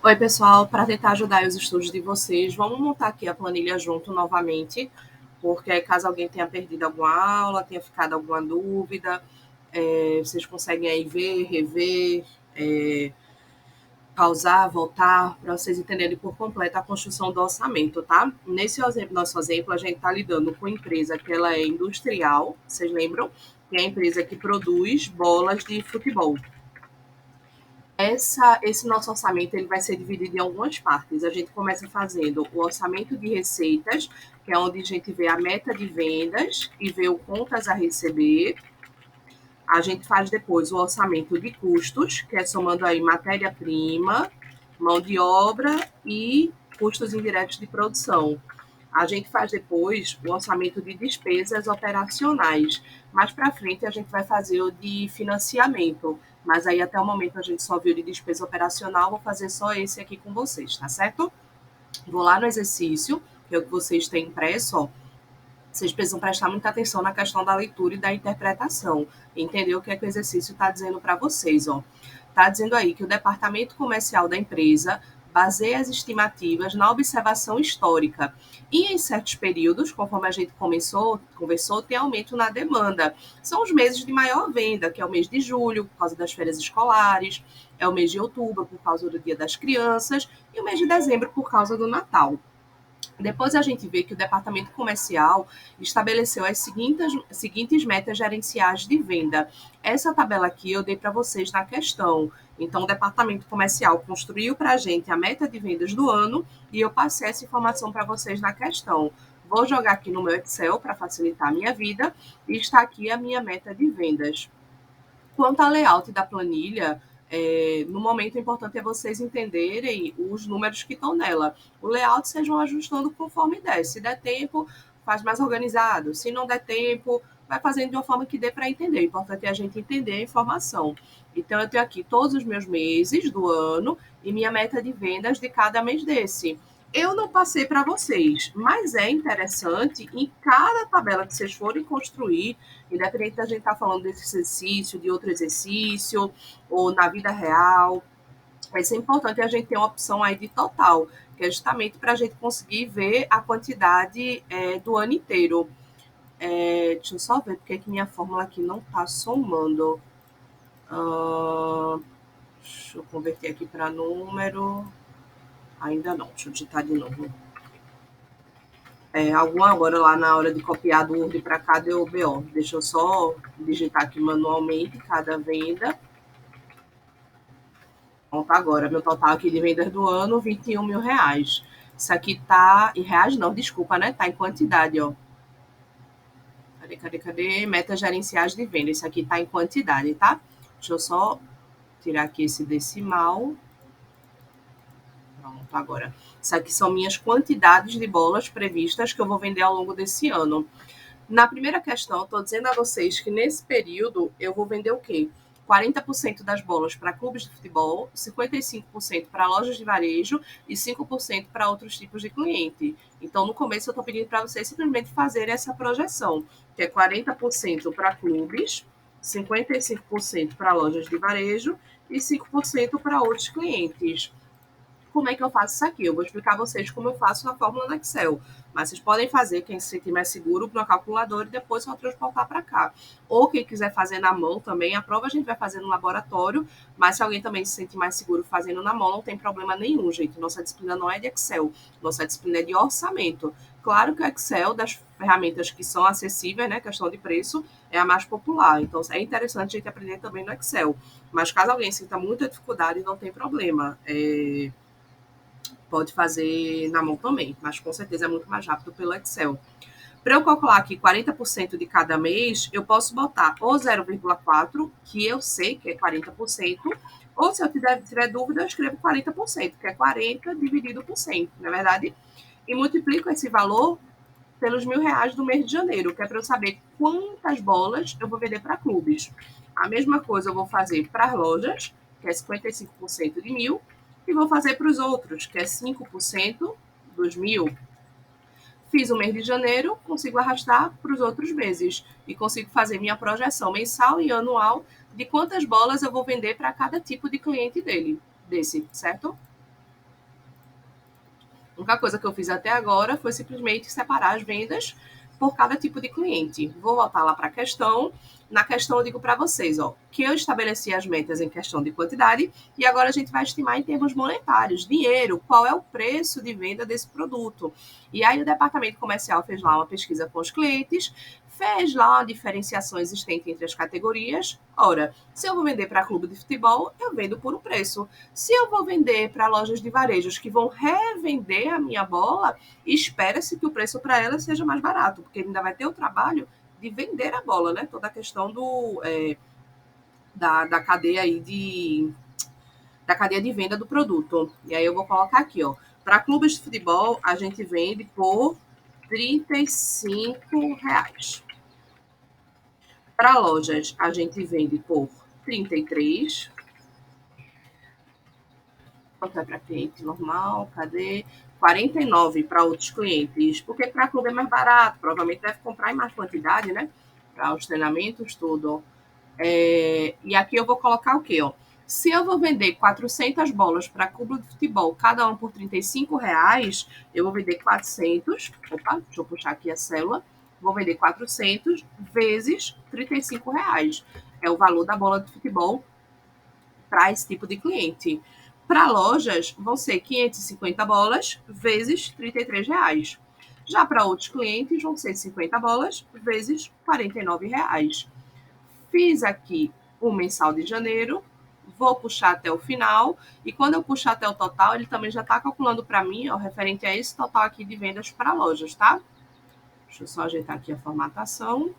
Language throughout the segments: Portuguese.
Oi, pessoal, para tentar ajudar os estudos de vocês, vamos montar aqui a planilha junto novamente, porque caso alguém tenha perdido alguma aula, tenha ficado alguma dúvida, vocês conseguem aí ver, rever, é, pausar, voltar, para vocês entenderem por completo a construção do orçamento, tá? Nesse nosso exemplo, a gente está lidando com uma empresa que ela é industrial, vocês lembram? Que é a empresa que produz bolas de futebol. Esse nosso orçamento ele vai ser dividido em algumas partes. A gente começa fazendo o orçamento de receitas, que é onde a gente vê a meta de vendas e vê o contas a receber. A gente faz depois o orçamento de custos, que é somando aí matéria-prima, mão de obra e custos indiretos de produção. A gente faz depois o orçamento de despesas operacionais. Mais para frente a gente vai fazer o de financiamento, mas aí até o momento a gente só viu de despesa operacional, vou fazer só esse aqui com vocês, tá certo? Vou lá no exercício, que é o que vocês têm impresso, ó. Vocês precisam prestar muita atenção na questão da leitura e da interpretação, entender o que é que o exercício está dizendo para vocês, ó. Está dizendo aí que o departamento comercial da empresa baseia as estimativas na observação histórica. E em certos períodos, conforme a gente conversou, tem aumento na demanda. São os meses de maior venda, que é o mês de julho, por causa das férias escolares, é o mês de outubro, por causa do Dia das Crianças, e o mês de dezembro, por causa do Natal. Depois a gente vê que o departamento comercial estabeleceu as seguintes metas gerenciais de venda. Essa tabela aqui eu dei para vocês na questão. Então, o departamento comercial construiu para a gente a meta de vendas do ano e eu passei essa informação para vocês na questão. Vou jogar aqui no meu Excel para facilitar a minha vida e está aqui a minha meta de vendas. Quanto ao layout da planilha, no momento o importante é vocês entenderem os números que estão nela. O layout vocês vão ajustando conforme der. Se der tempo, faz mais organizado. Se não der tempo, vai fazendo de uma forma que dê para entender. O importante é a gente entender a informação. Então, eu tenho aqui todos os meus meses do ano e minha meta de vendas de cada mês desse. Eu não passei para vocês, mas é interessante em cada tabela que vocês forem construir, independente da gente estar falando desse exercício, de outro exercício, ou na vida real, vai ser importante a gente ter uma opção aí de total, que é justamente para a gente conseguir ver a quantidade do ano inteiro. Deixa eu só ver porque que minha fórmula aqui não está somando. Deixa eu converter aqui para número. Ainda não, deixa eu digitar de novo. Algum agora lá na hora de copiar do Word para cá deu BO. Deixa eu só digitar aqui manualmente cada venda. Pronto, agora, meu total aqui de vendas do ano, R$ 21.000. Isso aqui tá em reais, não, desculpa, né? Tá em quantidade, ó. Cadê? Metas gerenciais de venda. Isso aqui tá em quantidade, tá? Deixa eu só tirar aqui esse decimal. Pronto, agora. Isso aqui são minhas quantidades de bolas previstas que eu vou vender ao longo desse ano. Na primeira questão, estou dizendo a vocês que nesse período eu vou vender o quê? 40% das bolas para clubes de futebol, 55% para lojas de varejo e 5% para outros tipos de cliente. Então, no começo, eu estou pedindo para vocês simplesmente fazerem essa projeção, que é 40% para clubes, 55% para lojas de varejo e 5% para outros clientes. Como é que eu faço isso aqui? Eu vou explicar a vocês como eu faço na fórmula no Excel. Mas vocês podem fazer, quem se sentir mais seguro, na calculadora e depois só transportar para cá. Ou quem quiser fazer na mão também, a prova a gente vai fazer no laboratório, mas se alguém também se sentir mais seguro fazendo na mão, não tem problema nenhum, gente. Nossa disciplina não é de Excel, nossa disciplina é de orçamento. Claro que o Excel, das ferramentas que são acessíveis, né, questão de preço, é a mais popular. Então, é interessante a gente aprender também no Excel. Mas caso alguém sinta muita dificuldade, não tem problema. Pode fazer na mão também, mas com certeza é muito mais rápido pelo Excel. Para eu calcular aqui 40% de cada mês, eu posso botar ou 0,4, que eu sei que é 40%, ou se eu tiver dúvida, eu escrevo 40%, que é 40 dividido por 100, não é verdade? E multiplico esse valor pelos R$ 1.000 do mês de janeiro, que é para eu saber quantas bolas eu vou vender para clubes. A mesma coisa eu vou fazer para as lojas, que é 55% de 1.000, e vou fazer para os outros, que é 5% dos 1.000. Fiz o mês de janeiro, consigo arrastar para os outros meses e consigo fazer minha projeção mensal e anual de quantas bolas eu vou vender para cada tipo de cliente desse, certo? única coisa que eu fiz até agora foi simplesmente separar as vendas por cada tipo de cliente. Vou voltar lá para a questão. Na questão eu digo para vocês, ó, que eu estabeleci as metas em questão de quantidade e agora a gente vai estimar em termos monetários, dinheiro, qual é o preço de venda desse produto. E aí o departamento comercial fez lá uma pesquisa com os clientes, fez lá uma diferenciação existente entre as categorias. Ora, se eu vou vender para clube de futebol, eu vendo por um preço. Se eu vou vender para lojas de varejos que vão revender a minha bola, espera-se que o preço para ela seja mais barato, porque ainda vai ter o trabalho de vender a bola, né? Toda a questão da cadeia aí da cadeia de venda do produto. E aí eu vou colocar aqui, ó. Para clubes de futebol, a gente vende por R$ 35. Para lojas, a gente vende por 33. Quanto é para cliente normal? Cadê? 49 para outros clientes. Porque para clube é mais barato, provavelmente deve comprar em mais quantidade, né? Para os treinamentos, tudo. E aqui eu vou colocar o quê? Ó? Se eu vou vender 400 bolas para clube de futebol, cada um por R$ 35, eu vou vender 400. Opa, deixa eu puxar aqui a célula. Vou vender 400 vezes R$ 35. É o valor da bola de futebol para esse tipo de cliente. Para lojas, vão ser 550 bolas vezes R$ 33. Já para outros clientes, vão ser 50 bolas vezes R$ 49. Fiz aqui o mensal de janeiro, vou puxar até o final, e quando eu puxar até o total, ele também já está calculando para mim, ó, referente a esse total aqui de vendas para lojas, tá? Deixa eu só ajeitar aqui a formatação.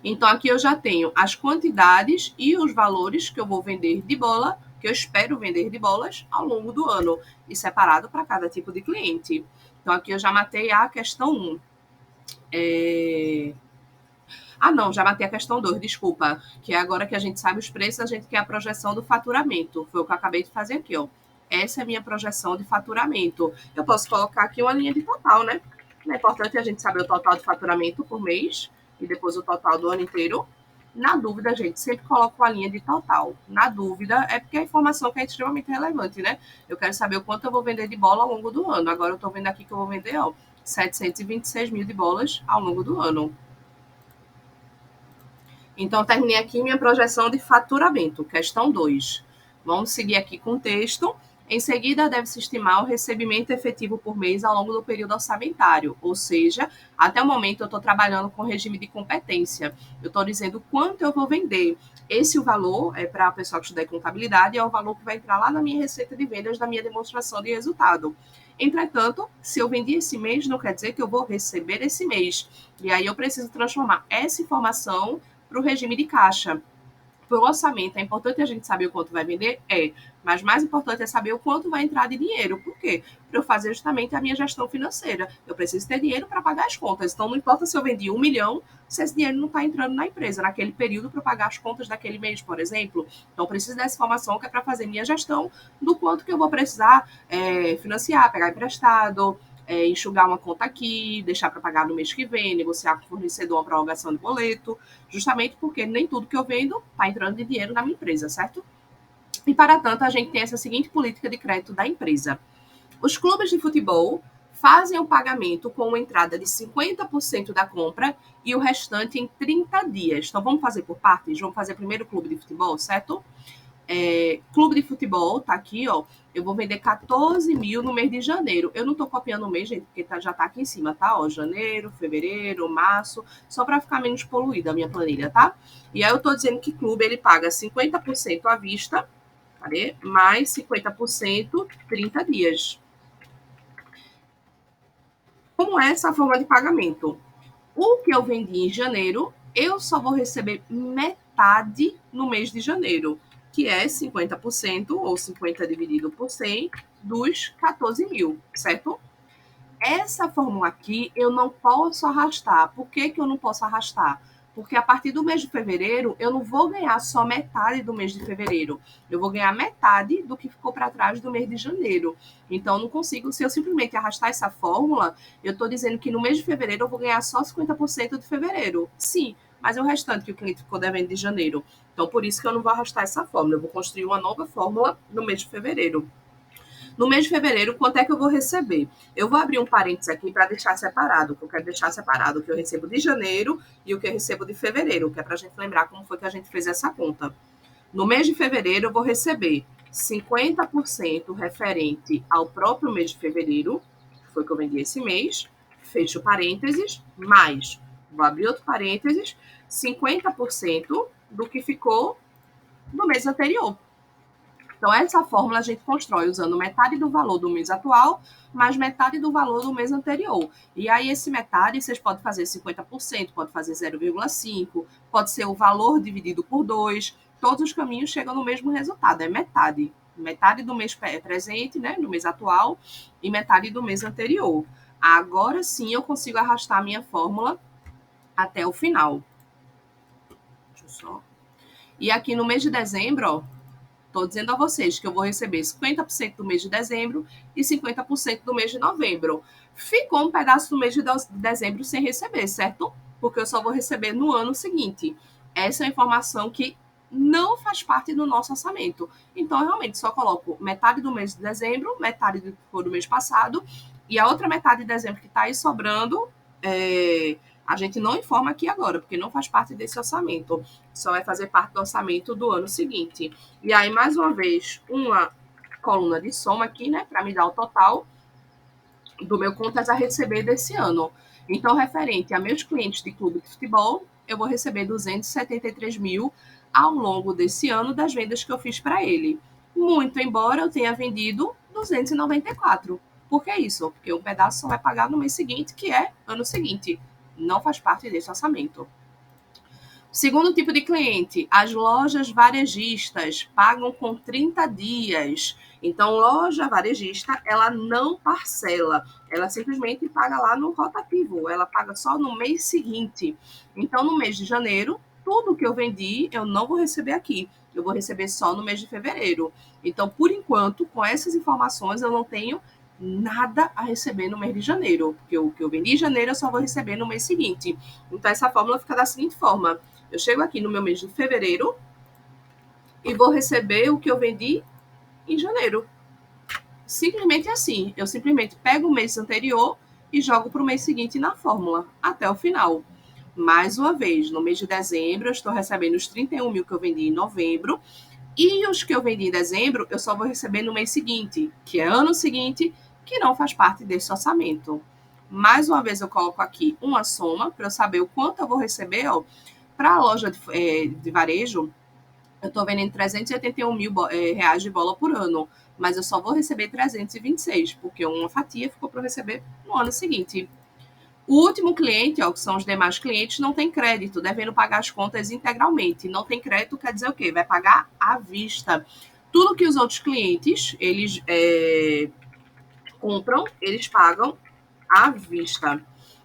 Então, aqui eu já tenho as quantidades e os valores que eu vou vender de bola, que eu espero vender de bolas ao longo do ano, e separado para cada tipo de cliente. Então, aqui eu já matei a questão 1. Ah, não, já matei a questão 2, desculpa. Que é agora que a gente sabe os preços, a gente quer a projeção do faturamento. Foi o que eu acabei de fazer aqui, ó. Essa é a minha projeção de faturamento. Eu posso colocar aqui uma linha de total, né? É importante a gente saber o total de faturamento por mês e depois o total do ano inteiro. Na dúvida, a gente sempre coloca uma linha de total. Na dúvida, é porque a informação que é extremamente relevante, né? Eu quero saber o quanto eu vou vender de bola ao longo do ano. Agora eu tô vendo aqui que eu vou vender, ó, 726 mil de bolas ao longo do ano. Então, terminei aqui minha projeção de faturamento, questão 2. Vamos seguir aqui com o texto. Em seguida, deve-se estimar o recebimento efetivo por mês ao longo do período orçamentário, ou seja, até o momento eu estou trabalhando com regime de competência. Eu estou dizendo quanto eu vou vender. Esse o valor é para a pessoa que estuda contabilidade, é o valor que vai entrar lá na minha receita de vendas, da minha demonstração de resultado. Entretanto, se eu vendi esse mês, não quer dizer que eu vou receber esse mês. E aí eu preciso transformar essa informação para o regime de caixa. Para o orçamento, é importante a gente saber o quanto vai vender? Mas mais importante é saber o quanto vai entrar de dinheiro. Por quê? Para eu fazer justamente a minha gestão financeira. Eu preciso ter dinheiro para pagar as contas. Então, não importa se eu vendi 1 milhão, se esse dinheiro não está entrando na empresa, naquele período, para pagar as contas daquele mês, por exemplo. Então, eu preciso dessa informação que é para fazer minha gestão do quanto que eu vou precisar financiar, pegar emprestado, enxugar uma conta aqui, deixar para pagar no mês que vem, negociar com o fornecedor uma prorrogação de boleto, justamente porque nem tudo que eu vendo está entrando de dinheiro na minha empresa, certo? E, para tanto, a gente tem essa seguinte política de crédito da empresa. Os clubes de futebol fazem o pagamento com uma entrada de 50% da compra e o restante em 30 dias. Então, vamos fazer por partes? Vamos fazer primeiro o clube de futebol, certo? Clube de futebol, tá aqui, ó. Eu vou vender 14 mil no mês de janeiro. Eu não tô copiando o mês, gente, porque já tá aqui em cima, tá? Ó, janeiro, fevereiro, março, só para ficar menos poluída a minha planilha, tá? E aí eu tô dizendo que clube ele paga 50% à vista, cadê? Mais 50% 30 dias. Como é essa forma de pagamento? O que eu vendi em janeiro, eu só vou receber metade no mês de janeiro, que é 50%, ou 50 dividido por 100, dos 14 mil, certo? Essa fórmula aqui eu não posso arrastar. Por que, que eu não posso arrastar? Porque a partir do mês de fevereiro, eu não vou ganhar só metade do mês de fevereiro. Eu vou ganhar metade do que ficou para trás do mês de janeiro. Então, eu não consigo, se eu simplesmente arrastar essa fórmula, eu estou dizendo que no mês de fevereiro eu vou ganhar só 50% de fevereiro. Sim, mas é o restante que o cliente ficou devendo de janeiro. Então, por isso que eu não vou arrastar essa fórmula. Eu vou construir uma nova fórmula no mês de fevereiro. No mês de fevereiro, quanto é que eu vou receber? Eu vou abrir um parênteses aqui para deixar separado, que eu quero deixar separado o que eu recebo de janeiro e o que eu recebo de fevereiro, que é para a gente lembrar como foi que a gente fez essa conta. No mês de fevereiro, eu vou receber 50% referente ao próprio mês de fevereiro, que foi que eu vendi esse mês, fecho parênteses, mais, vou abrir outro parênteses, 50% do que ficou no mês anterior. Então, essa fórmula a gente constrói usando metade do valor do mês atual, mais metade do valor do mês anterior. E aí, esse metade, vocês podem fazer 50%, pode fazer 0,5%, pode ser o valor dividido por 2. Todos os caminhos chegam no mesmo resultado, é metade. Metade do mês presente, né, do mês atual, e metade do mês anterior. Agora sim eu consigo arrastar a minha fórmula até o final. Deixa eu só. E aqui no mês de dezembro, ó, estou dizendo a vocês que eu vou receber 50% do mês de dezembro e 50% do mês de novembro. Ficou um pedaço do mês de dezembro sem receber, certo? Porque eu só vou receber no ano seguinte. Essa é a informação que não faz parte do nosso orçamento. Então, eu realmente só coloco metade do mês de dezembro, metade do mês passado, e a outra metade de dezembro que está aí sobrando, a gente não informa aqui agora, porque não faz parte desse orçamento. Só vai fazer parte do orçamento do ano seguinte. E aí, mais uma vez, uma coluna de soma aqui, né, para me dar o total do meu contas a receber desse ano. Então, referente a meus clientes de clube de futebol, eu vou receber 273 mil ao longo desse ano das vendas que eu fiz para ele. Muito embora eu tenha vendido 294. Por que isso? Porque um pedaço só vai pagar no mês seguinte, que é ano seguinte. Não faz parte desse orçamento. Segundo tipo de cliente, as lojas varejistas pagam com 30 dias. Então, loja varejista, ela não parcela, ela simplesmente paga lá no rotativo, ela paga só no mês seguinte. Então, no mês de janeiro, tudo que eu vendi, eu não vou receber aqui, eu vou receber só no mês de fevereiro. Então, por enquanto, com essas informações, eu não tenho nada a receber no mês de janeiro, porque o que eu vendi em janeiro eu só vou receber no mês seguinte. Então, essa fórmula fica da seguinte forma: eu chego aqui no meu mês de fevereiro e vou receber o que eu vendi em janeiro. Simplesmente assim. Eu simplesmente pego o mês anterior e jogo para o mês seguinte na fórmula, até o final. Mais uma vez, no mês de dezembro, eu estou recebendo os 31 mil que eu vendi em novembro. E os que eu vendi em dezembro, eu só vou receber no mês seguinte, que é ano seguinte, que não faz parte desse orçamento. Mais uma vez, eu coloco aqui uma soma para eu saber o quanto eu vou receber, ó. Para a loja de varejo, eu estou vendendo 381 mil reais de bola por ano, mas eu só vou receber 326, porque uma fatia ficou para receber no ano seguinte. O último cliente, ó, que são os demais clientes, não tem crédito, devendo pagar as contas integralmente. Não tem crédito quer dizer o quê? Vai pagar à vista. Tudo que os outros clientes, eles compram, eles pagam à vista.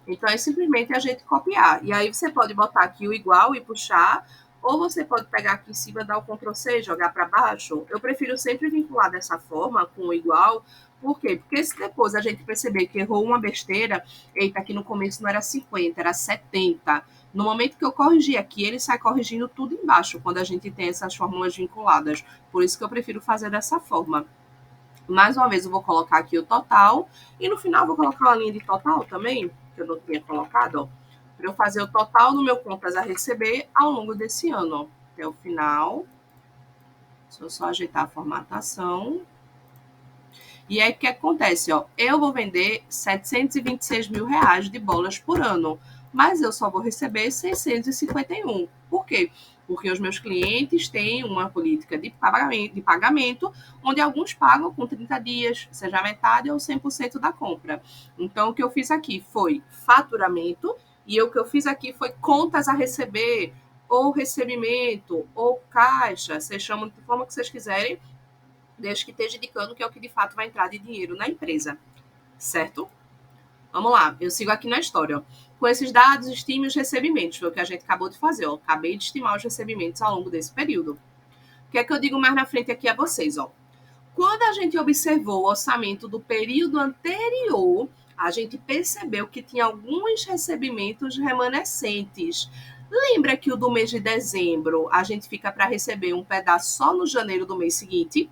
Então, é simplesmente a gente copiar. E aí você pode botar aqui o igual e puxar, ou você pode pegar aqui em cima, dar o Ctrl+C, jogar para baixo. Eu prefiro sempre vincular dessa forma, com o igual. Por quê? Porque se depois a gente perceber que errou uma besteira, eita, aqui no começo não era 50, era 70. No momento que eu corrigir aqui, ele sai corrigindo tudo embaixo, quando a gente tem essas fórmulas vinculadas. Por isso que eu prefiro fazer dessa forma. Mais uma vez, eu vou colocar aqui o total. E no final, eu vou colocar uma linha de total também, que eu não tinha colocado, ó, para eu fazer o total do meu contas a receber ao longo desse ano, ó, até o final. Deixa eu só ajeitar a formatação. E aí, o que acontece? Ó, eu vou vender 726 mil reais de bolas por ano, mas eu só vou receber 651. Por quê? Porque os meus clientes têm uma política de pagamento onde alguns pagam com 30 dias, seja metade ou 100% da compra. Então, o que eu fiz aqui foi faturamento e o que eu fiz aqui foi contas a receber, ou recebimento, ou caixa, vocês chamam de forma que vocês quiserem, desde que esteja indicando que é o que de fato vai entrar de dinheiro na empresa, certo? Vamos lá, eu sigo aqui na história. Ó. Com esses dados, estime os recebimentos, foi o que a gente acabou de fazer. Ó. Acabei de estimar os recebimentos ao longo desse período. O que é que eu digo mais na frente aqui a vocês? Ó. Quando a gente observou o orçamento do período anterior, a gente percebeu que tinha alguns recebimentos remanescentes. Lembra que o do mês de dezembro a gente fica para receber um pedaço só no janeiro do mês seguinte?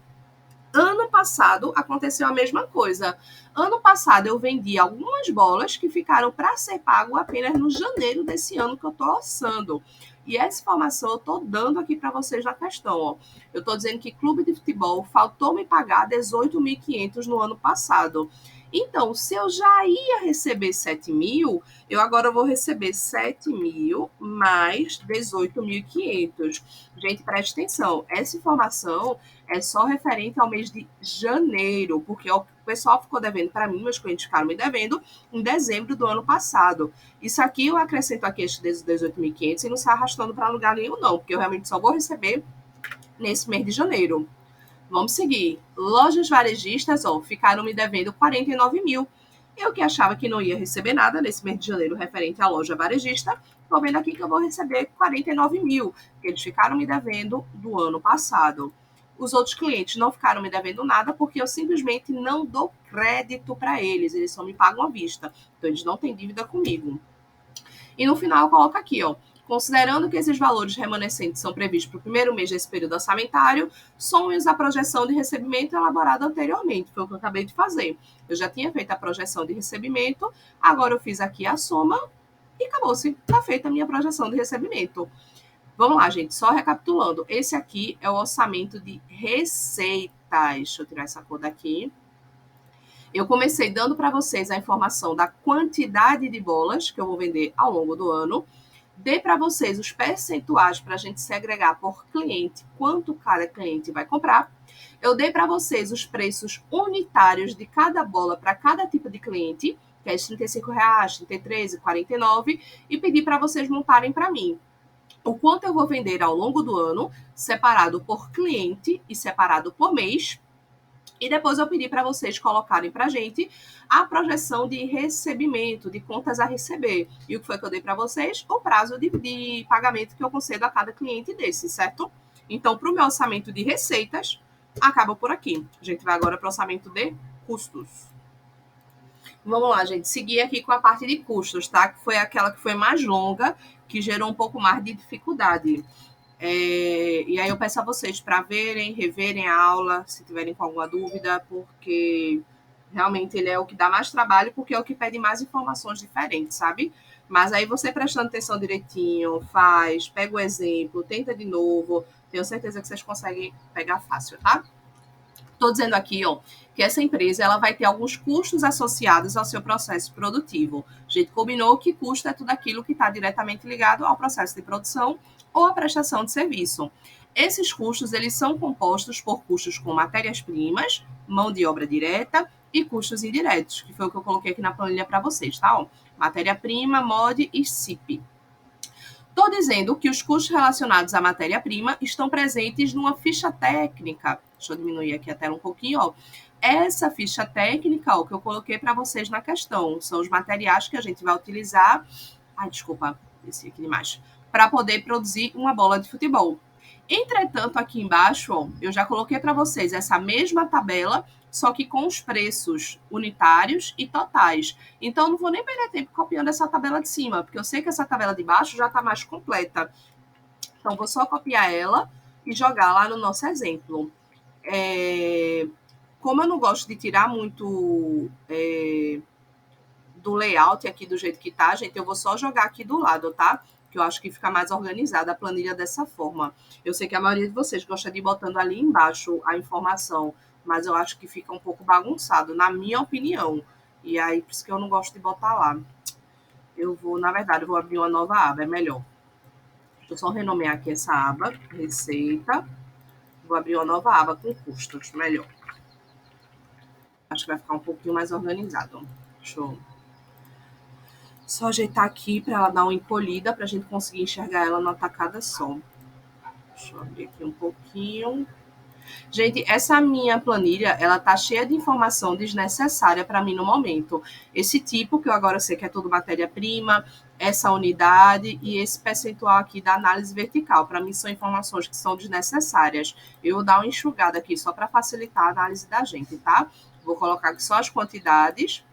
Ano passado aconteceu a mesma coisa. Ano passado eu vendi algumas bolas que ficaram para ser pago apenas no janeiro desse ano que eu estou orçando. E essa informação eu estou dando aqui para vocês na questão. Ó. Eu estou dizendo que clube de futebol faltou me pagar 18.500 no ano passado. Então, se eu já ia receber 7 mil, eu agora vou receber 7 mil mais 18.500. Gente, preste atenção. Essa informação é só referente ao mês de janeiro, porque o pessoal ficou devendo para mim, meus clientes ficaram me devendo em dezembro do ano passado. Isso aqui eu acrescento aqui estes 18.500 e não sai arrastando para lugar nenhum, não, porque eu realmente só vou receber nesse mês de janeiro. Vamos seguir. Lojas varejistas, ó, ficaram me devendo 49 mil. Eu que achava que não ia receber nada nesse mês de janeiro referente à loja varejista, estou vendo aqui que eu vou receber 49 mil, que eles ficaram me devendo do ano passado. Os outros clientes não ficaram me devendo nada porque eu simplesmente não dou crédito para eles, eles só me pagam à vista. Então eles não têm dívida comigo. E no final coloca aqui, ó, considerando que esses valores remanescentes são previstos para o primeiro mês desse período orçamentário, somos a projeção de recebimento elaborada anteriormente. Foi o que eu acabei de fazer. Eu já tinha feito a projeção de recebimento, agora eu fiz aqui a soma e acabou-se. Está feita a minha projeção de recebimento. Vamos lá, gente, só recapitulando. Esse aqui é o orçamento de receitas. Deixa eu tirar essa cor daqui. Eu comecei dando para vocês a informação da quantidade de bolas que eu vou vender ao longo do ano. Dei para vocês os percentuais para a gente segregar por cliente, quanto cada cliente vai comprar. Eu dei para vocês os preços unitários de cada bola para cada tipo de cliente, que é R$35, 33 e 49, e pedi para vocês montarem para mim o quanto eu vou vender ao longo do ano, separado por cliente e separado por mês. E depois eu pedi para vocês colocarem para a gente a projeção de recebimento, de contas a receber. E o que foi que eu dei para vocês? O prazo de pagamento que eu concedo a cada cliente desse, certo? Então, para o meu orçamento de receitas, acaba por aqui. A gente vai agora para o orçamento de custos. Vamos lá, gente. Seguir aqui com a parte de custos, tá? Que foi aquela que foi mais longa, que gerou um pouco mais de dificuldade. E aí eu peço a vocês para verem, reverem a aula, se tiverem com alguma dúvida, porque realmente ele é o que dá mais trabalho, porque é o que pede mais informações diferentes, sabe? Mas aí você prestando atenção direitinho, faz, pega o exemplo, tenta de novo, tenho certeza que vocês conseguem pegar fácil, tá? Estou dizendo aqui, ó, que essa empresa ela vai ter alguns custos associados ao seu processo produtivo. A gente combinou que custo é tudo aquilo que está diretamente ligado ao processo de produção ou à prestação de serviço. Esses custos eles são compostos por custos com matérias-primas, mão de obra direta e custos indiretos, que foi o que eu coloquei aqui na planilha para vocês, tá? Matéria-prima, MOD e CIP. Estou dizendo que os custos relacionados à matéria-prima estão presentes numa ficha técnica. Deixa eu diminuir aqui a tela um pouquinho, ó. Essa ficha técnica, ó, que eu coloquei para vocês na questão, são os materiais que a gente vai utilizar. Ai, desculpa, desci aqui demais. Para poder produzir uma bola de futebol. Entretanto, aqui embaixo, ó, eu já coloquei para vocês essa mesma tabela, só que com os preços unitários e totais. Então, não vou nem perder tempo copiando essa tabela de cima, porque eu sei que essa tabela de baixo já está mais completa. Então, vou só copiar ela e jogar lá no nosso exemplo. Como eu não gosto de tirar muito do layout aqui do jeito que tá, gente, eu vou só jogar aqui do lado, tá? Que eu acho que fica mais organizada a planilha dessa forma. Eu sei que a maioria de vocês gosta de ir botando ali embaixo a informação, mas eu acho que fica um pouco bagunçado, na minha opinião. E aí, por isso que eu não gosto de botar lá. Eu vou, na verdade, eu vou abrir uma nova aba, é melhor. Deixa eu só renomear aqui essa aba, receita. Vou abrir uma nova aba com custos, melhor. Acho que vai ficar um pouquinho mais organizado. Deixa eu só ajeitar aqui para ela dar uma encolhida, para a gente conseguir enxergar ela numa tacada só. Deixa eu abrir aqui um pouquinho. Gente, essa minha planilha, ela tá cheia de informação desnecessária para mim no momento. Esse tipo, que eu agora sei que é tudo matéria-prima, essa unidade e esse percentual aqui da análise vertical. Para mim são informações que são desnecessárias. Eu vou dar uma enxugada aqui só para facilitar a análise da gente, tá? Vou colocar aqui só as quantidades,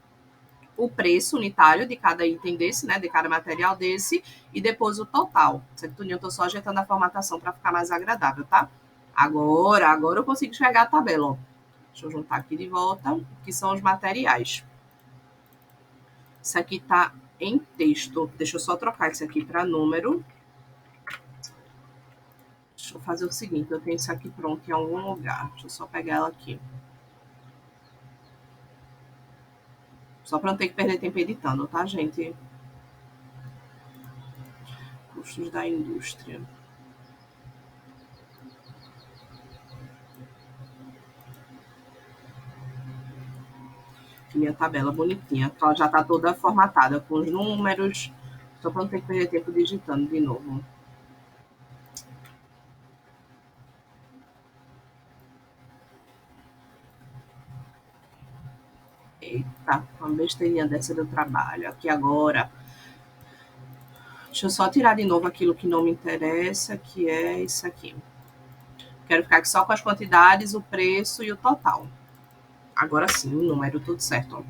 o preço unitário de cada item desse, né, de cada material desse, e depois o total. Certo? Eu tô só ajeitando a formatação para ficar mais agradável, tá? Agora eu consigo enxergar a tabela, ó. Deixa eu juntar aqui de volta, que são os materiais. Isso aqui está em texto. Deixa eu só trocar isso aqui para número. Deixa eu fazer o seguinte, eu tenho isso aqui pronto em algum lugar. Deixa eu só pegar ela aqui. Só para não ter que perder tempo editando, tá, gente? Custos da indústria. Minha tabela bonitinha. Ela já está toda formatada com os números. Só para não ter que perder tempo digitando de novo. Eita, uma besteirinha dessa do trabalho. Aqui agora. Deixa eu só tirar de novo aquilo que não me interessa, que é isso aqui. Quero ficar aqui só com as quantidades, o preço e o total. Agora sim, o número, tudo certo.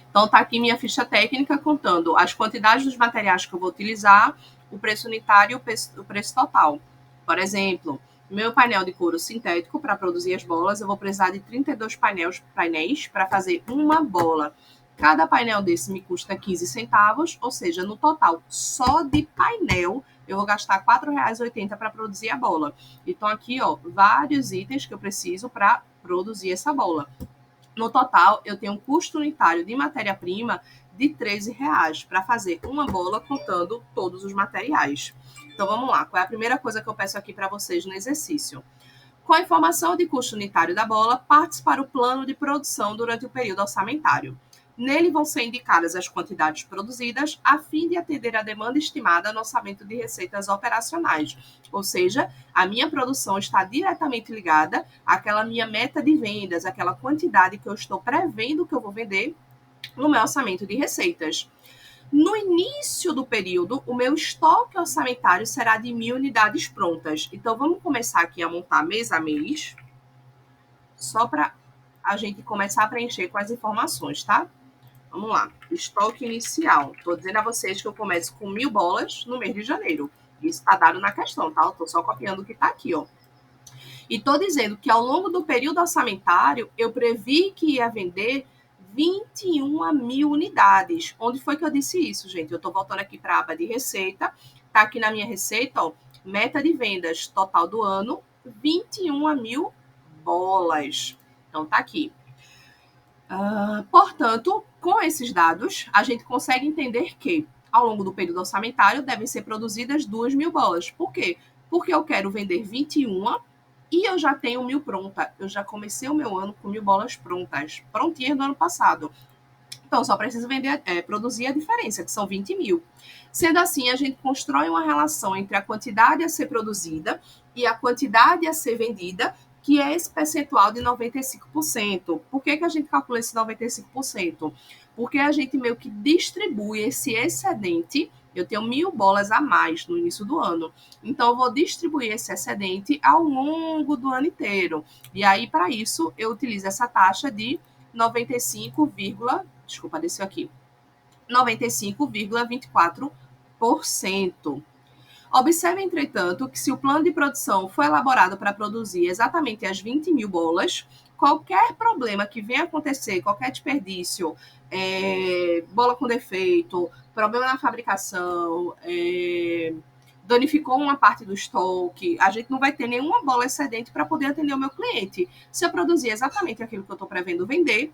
Então tá aqui minha ficha técnica contando as quantidades dos materiais que eu vou utilizar, o preço unitário e o preço total. Por exemplo, meu painel de couro sintético para produzir as bolas, eu vou precisar de 32 painéis para fazer uma bola. Cada painel desse me custa 15 centavos, ou seja, no total, só de painel, eu vou gastar R$ 4,80 para produzir a bola. Então aqui, ó, vários itens que eu preciso para produzir essa bola. No total, eu tenho um custo unitário de matéria-prima de R$ 13 para fazer uma bola contando todos os materiais. Então vamos lá, qual é a primeira coisa que eu peço aqui para vocês no exercício? Com a informação de custo unitário da bola, parte para o plano de produção durante o período orçamentário. Nele vão ser indicadas as quantidades produzidas a fim de atender a demanda estimada no orçamento de receitas operacionais. Ou seja, a minha produção está diretamente ligada àquela minha meta de vendas, aquela quantidade que eu estou prevendo que eu vou vender no meu orçamento de receitas. No início do período, o meu estoque orçamentário será de 1.000 unidades prontas. Então, vamos começar aqui a montar mês a mês, só para a gente começar a preencher com as informações, tá? Vamos lá. Estoque inicial. Estou dizendo a vocês que eu começo com 1.000 bolas no mês de janeiro. Isso está dado na questão, tá? Eu estou só copiando o que está aqui, ó. E estou dizendo que ao longo do período orçamentário, eu previ que ia vender 21.000 unidades. Onde foi que eu disse isso, gente? Eu estou voltando aqui para a aba de receita. Está aqui na minha receita, ó, meta de vendas total do ano, 21.000 bolas. Então, tá aqui. Portanto, com esses dados, a gente consegue entender que, ao longo do período orçamentário, devem ser produzidas 2.000 bolas. Por quê? Porque eu quero vender 21 e eu já tenho 1.000 pronta. Eu já comecei o meu ano com 1.000 bolas prontas, prontinhas do ano passado. Então, só preciso produzir a diferença, que são 20.000. Sendo assim, a gente constrói uma relação entre a quantidade a ser produzida e a quantidade a ser vendida, que é esse percentual de 95%. Por que a gente calcula esse 95%? Porque a gente meio que distribui esse excedente. Eu tenho 1.000 bolas a mais no início do ano. Então, eu vou distribuir esse excedente ao longo do ano inteiro. E aí, para isso, eu utilizo essa taxa de 95, desculpa, desceu aqui, 95,24%. Observe, entretanto, que se o plano de produção foi elaborado para produzir exatamente as 20.000 bolas, qualquer problema que venha acontecer, qualquer desperdício, bola com defeito, problema na fabricação, danificou uma parte do estoque, a gente não vai ter nenhuma bola excedente para poder atender o meu cliente. Se eu produzir exatamente aquilo que eu estou prevendo vender,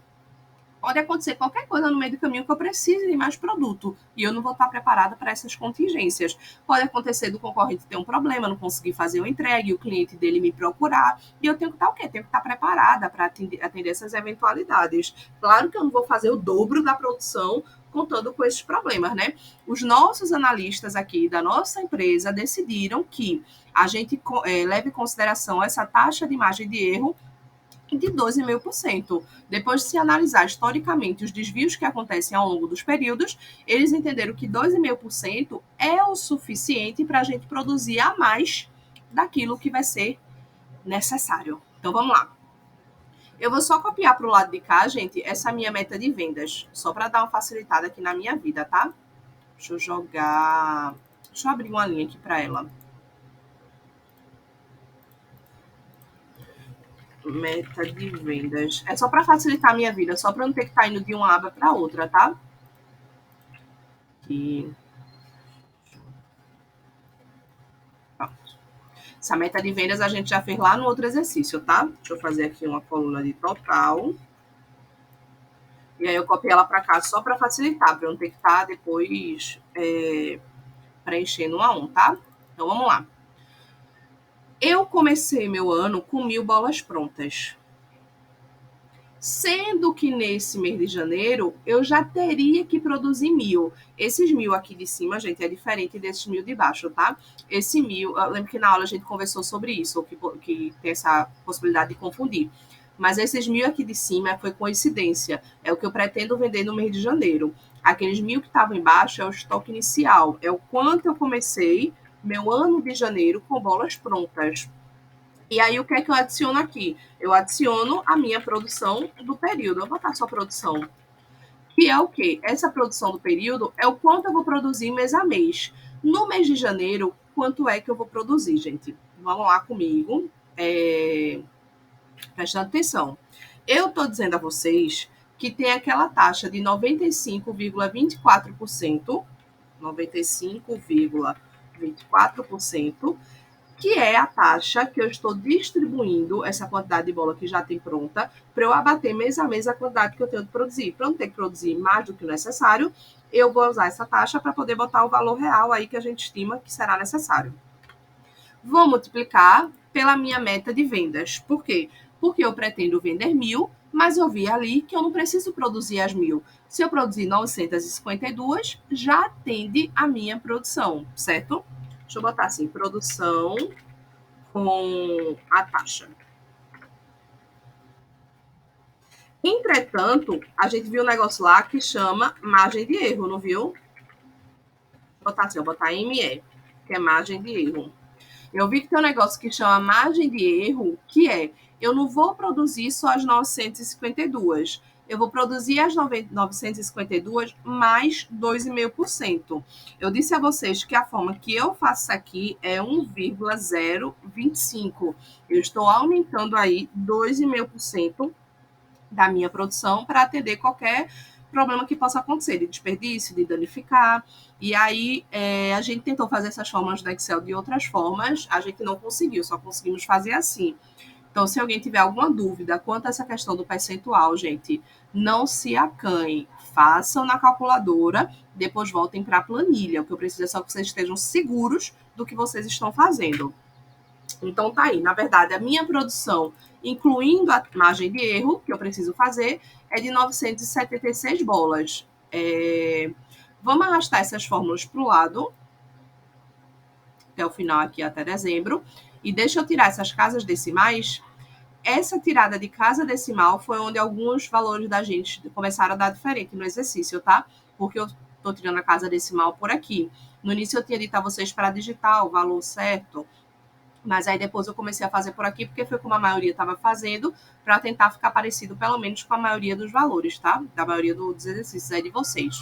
pode acontecer qualquer coisa no meio do caminho que eu precise de mais produto e eu não vou estar preparada para essas contingências. Pode acontecer do concorrente ter um problema, não conseguir fazer o entregue, o cliente dele me procurar e eu tenho que estar o quê? Tenho que estar preparada para atender essas eventualidades. Claro que eu não vou fazer o dobro da produção contando com esses problemas, né? Os nossos analistas aqui da nossa empresa decidiram que a gente leve em consideração essa taxa de margem de erro de 12,5%. Depois de se analisar historicamente os desvios que acontecem ao longo dos períodos, eles entenderam que 2,5% é o suficiente para a gente produzir a mais daquilo que vai ser necessário. Então vamos lá. Eu vou só copiar para o lado de cá, gente, essa minha meta de vendas, só para dar uma facilitada aqui na minha vida, tá? Deixa eu abrir uma linha aqui para ela. Meta de vendas. É só para facilitar a minha vida, só para não ter que estar indo de uma aba para outra, tá? E pronto. Essa meta de vendas a gente já fez lá no outro exercício, tá? Deixa eu fazer aqui uma coluna de total. E aí eu copiei ela para cá só para facilitar, para eu não ter que estar depois preenchendo um a um, tá? Então vamos lá. Eu comecei meu ano com 1.000 bolas prontas. Sendo que nesse mês de janeiro eu já teria que produzir 1.000. Esses 1.000 aqui de cima, gente, é diferente desses 1.000 de baixo, tá? Esse 1.000, eu lembro que na aula a gente conversou sobre isso, que tem essa possibilidade de confundir. Mas esses 1.000 aqui de cima foi coincidência. É o que eu pretendo vender no mês de janeiro. Aqueles 1.000 que estavam embaixo é o estoque inicial. É o quanto eu comecei meu ano de janeiro com bolas prontas. E aí, o que é que eu adiciono aqui? Eu adiciono a minha produção do período. Eu vou botar só produção. Que é o quê? Essa produção do período é o quanto eu vou produzir mês a mês. No mês de janeiro, quanto é que eu vou produzir, gente? Vamos lá comigo. Prestando atenção. Eu estou dizendo a vocês que tem aquela taxa de 95,24%, 95,24%, que é a taxa que eu estou distribuindo essa quantidade de bola que já tem pronta para eu abater mês a mês a quantidade que eu tenho de produzir. Para não ter que produzir mais do que o necessário, eu vou usar essa taxa para poder botar o valor real aí que a gente estima que será necessário. Vou multiplicar pela minha meta de vendas. Por quê? Porque eu pretendo vender 1.000, mas eu vi ali que eu não preciso produzir as 1.000. Se eu produzir 952, já atende a minha produção, certo? Deixa eu botar assim, produção com a taxa. Entretanto, a gente viu um negócio lá que chama margem de erro, não viu? Vou botar assim, vou botar ME, que é margem de erro. Eu vi que tem um negócio que chama margem de erro, que é, eu não vou produzir só as 952, eu vou produzir as 952 mais 2,5%. Eu disse a vocês que a forma que eu faço aqui é 1,025. Eu estou aumentando aí 2,5% da minha produção para atender qualquer problema que possa acontecer, de desperdício, de danificar. E aí a gente tentou fazer essas fórmulas do Excel de outras formas, a gente não conseguiu, só conseguimos fazer assim. Então, se alguém tiver alguma dúvida quanto a essa questão do percentual, gente, não se acanhe, façam na calculadora, depois voltem para a planilha. O que eu preciso é só que vocês estejam seguros do que vocês estão fazendo. Então, tá aí. Na verdade, a minha produção, incluindo a margem de erro que eu preciso fazer, é de 976 bolas. Vamos arrastar essas fórmulas para o lado, até o final aqui, até dezembro. E deixa eu tirar essas casas decimais. Essa tirada de casa decimal foi onde alguns valores da gente começaram a dar diferente no exercício, tá? Porque eu estou tirando a casa decimal por aqui. No início eu tinha dito a vocês para digitar o valor certo, mas aí depois eu comecei a fazer por aqui, porque foi como a maioria estava fazendo, para tentar ficar parecido pelo menos com a maioria dos valores, tá? Da maioria dos exercícios aí de vocês.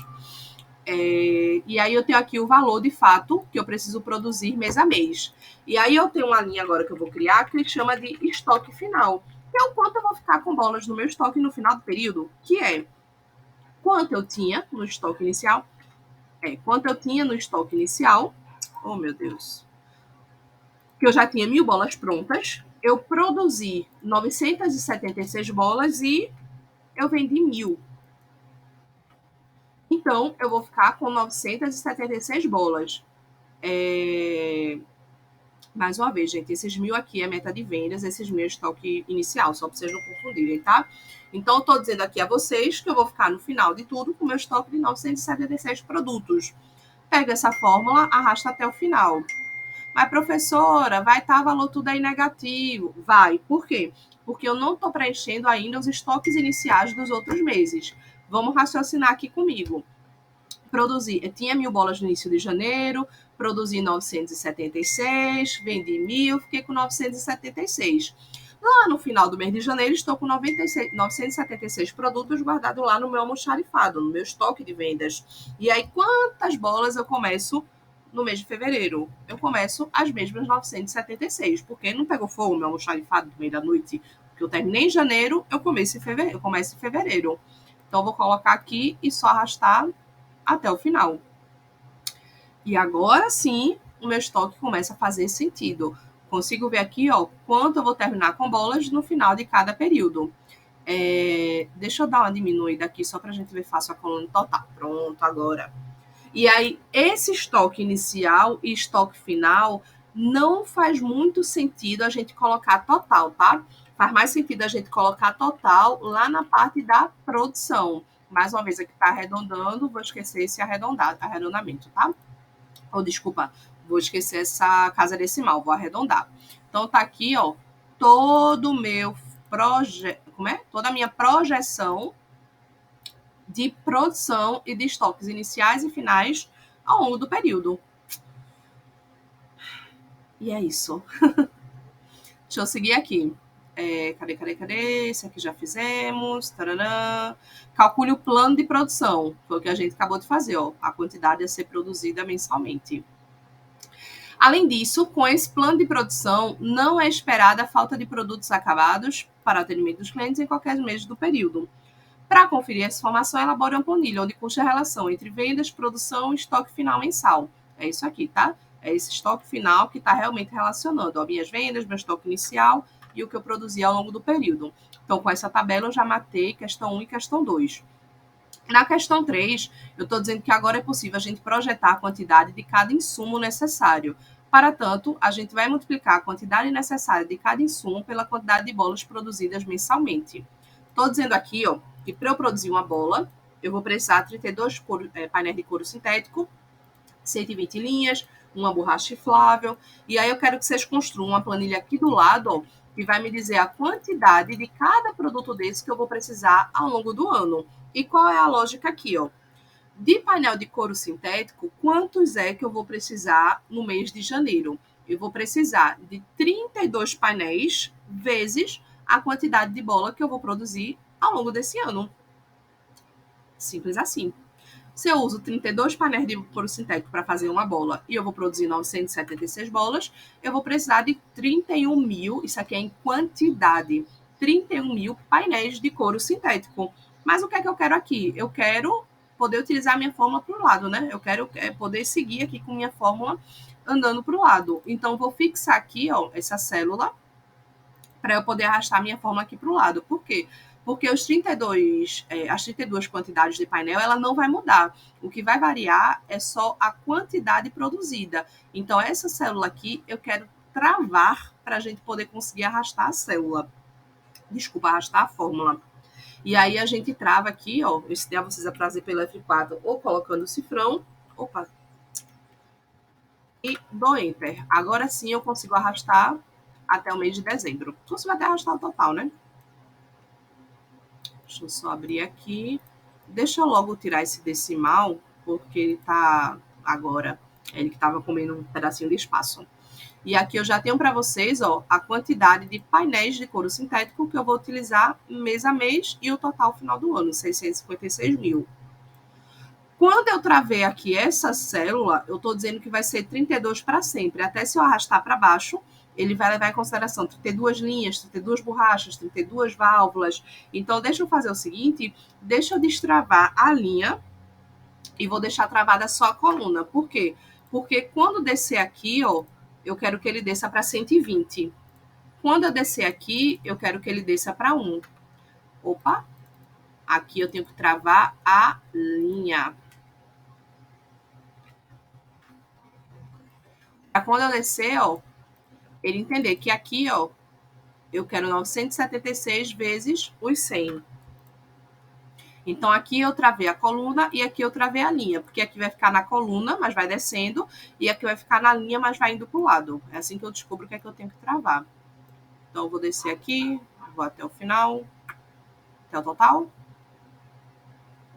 E aí eu tenho aqui o valor de fato que eu preciso produzir mês a mês. E aí eu tenho uma linha agora que eu vou criar que chama de estoque final, que é o quanto eu vou ficar com bolas no meu estoque no final do período, que é quanto eu tinha no estoque inicial. Quanto eu tinha no estoque inicial. Oh, meu Deus. Que eu já tinha 1.000 bolas prontas. Eu produzi 976 bolas e eu vendi 1.000. Então, eu vou ficar com 976 bolas. Mais uma vez, gente, esses 1.000 aqui é meta de vendas, esses 1.000 é estoque inicial, só para vocês não confundirem, tá? Então, eu estou dizendo aqui a vocês que eu vou ficar no final de tudo com o meu estoque de 976 produtos. Pega essa fórmula, arrasta até o final. Mas, professora, vai estar valor tudo aí negativo. Vai. Por quê? Porque eu não estou preenchendo ainda os estoques iniciais dos outros meses. Vamos raciocinar aqui comigo. Tinha 1.000 bolas no início de janeiro, produzi 976, vendi 1.000, fiquei com 976. Lá no final do mês de janeiro, estou com 976 produtos guardados lá no meu almoxarifado, no meu estoque de vendas. E aí, quantas bolas eu começo no mês de fevereiro? Eu começo as mesmas 976, porque não pegou fogo o meu almoxarifado no meio da noite, Eu terminei em janeiro, eu começo em fevereiro. Então, eu vou colocar aqui e só arrastar até o final. E agora sim, o meu estoque começa a fazer sentido. Consigo ver aqui, ó, quanto eu vou terminar com bolas no final de cada período. Deixa eu dar uma diminuída aqui, só para a gente ver fácil a coluna total. Pronto, agora. E aí, esse estoque inicial e estoque final não faz muito sentido a gente colocar total, tá? Faz mais sentido a gente colocar total lá na parte da produção. Mais uma vez, aqui está arredondando, vou esquecer esse arredondamento, tá? Ou, desculpa, vou esquecer essa casa decimal, vou arredondar. Então, tá aqui, ó, todo o meu toda a minha projeção de produção e de estoques iniciais e finais ao longo do período. E é isso. Deixa eu seguir aqui. Cadê? Esse aqui já fizemos. Taranã. Calcule o plano de produção. Foi o que a gente acabou de fazer, ó. A quantidade a ser produzida mensalmente. Além disso, com esse plano de produção, não é esperada a falta de produtos acabados para atendimento dos clientes em qualquer mês do período. Para conferir essa informação, elabore uma planilha onde conste a relação entre vendas, produção e estoque final mensal. É isso aqui, tá? É esse estoque final que está realmente relacionando ó, minhas vendas, meu estoque inicial e o que eu produzi ao longo do período. Então, com essa tabela, eu já matei questão 1 e questão 2. Na questão 3, eu estou dizendo que agora é possível a gente projetar a quantidade de cada insumo necessário. Para tanto, a gente vai multiplicar a quantidade necessária de cada insumo pela quantidade de bolas produzidas mensalmente. Estou dizendo aqui, ó, que para eu produzir uma bola, eu vou precisar de 32 painéis de couro sintético, 120 linhas, uma borracha inflável, e aí eu quero que vocês construam uma planilha aqui do lado, ó, que vai me dizer a quantidade de cada produto desse que eu vou precisar ao longo do ano. E qual é a lógica aqui, ó? De painel de couro sintético, quantos é que eu vou precisar no mês de janeiro? Eu vou precisar de 32 painéis vezes a quantidade de bola que eu vou produzir ao longo desse ano. Simples assim. Se eu uso 32 painéis de couro sintético para fazer uma bola e eu vou produzir 976 bolas, eu vou precisar de 31 mil, isso aqui é em quantidade, 31 mil painéis de couro sintético. Mas o que é que eu quero aqui? Eu quero poder utilizar a minha fórmula para o lado, né? Eu quero poder seguir aqui com minha fórmula andando para o lado. Então, vou fixar aqui, ó, essa célula para eu poder arrastar minha fórmula aqui para o lado. Por quê? Porque as 32 quantidades de painel, ela não vai mudar. O que vai variar é só a quantidade produzida. Então, essa célula aqui, eu quero travar para a gente poder conseguir arrastar a célula. Desculpa, arrastar a fórmula. E aí, a gente trava aqui, ó. Eu ensinei a vocês a trazer pelo F4 ou colocando o cifrão. Opa! E dou Enter. Agora sim, eu consigo arrastar até o mês de dezembro. Consigo até arrastar o total, né? Deixa eu só abrir aqui. Deixa eu logo tirar esse decimal, porque ele tá agora, ele que estava comendo um pedacinho de espaço. E aqui eu já tenho para vocês, ó, a quantidade de painéis de couro sintético que eu vou utilizar mês a mês e o total final do ano, 656 mil. Quando eu travei aqui essa célula, eu estou dizendo que vai ser 32 para sempre. Até se eu arrastar para baixo, ele vai levar em consideração 32 linhas, 32 borrachas, 32 válvulas. Então, deixa eu fazer o seguinte, deixa eu destravar a linha e vou deixar travada só a coluna. Por quê? Porque quando descer aqui, ó, eu quero que ele desça para 120. Quando eu descer aqui, eu quero que ele desça para 1. Opa! Aqui eu tenho que travar a linha. Para quando eu descer, ó, ele entender que aqui, ó, eu quero 976 vezes os 100. Então, aqui eu travei a coluna e aqui eu travei a linha, porque aqui vai ficar na coluna, mas vai descendo, e aqui vai ficar na linha, mas vai indo para o lado. É assim que eu descubro o que é que eu tenho que travar. Então, eu vou descer aqui, vou até o final, até o total.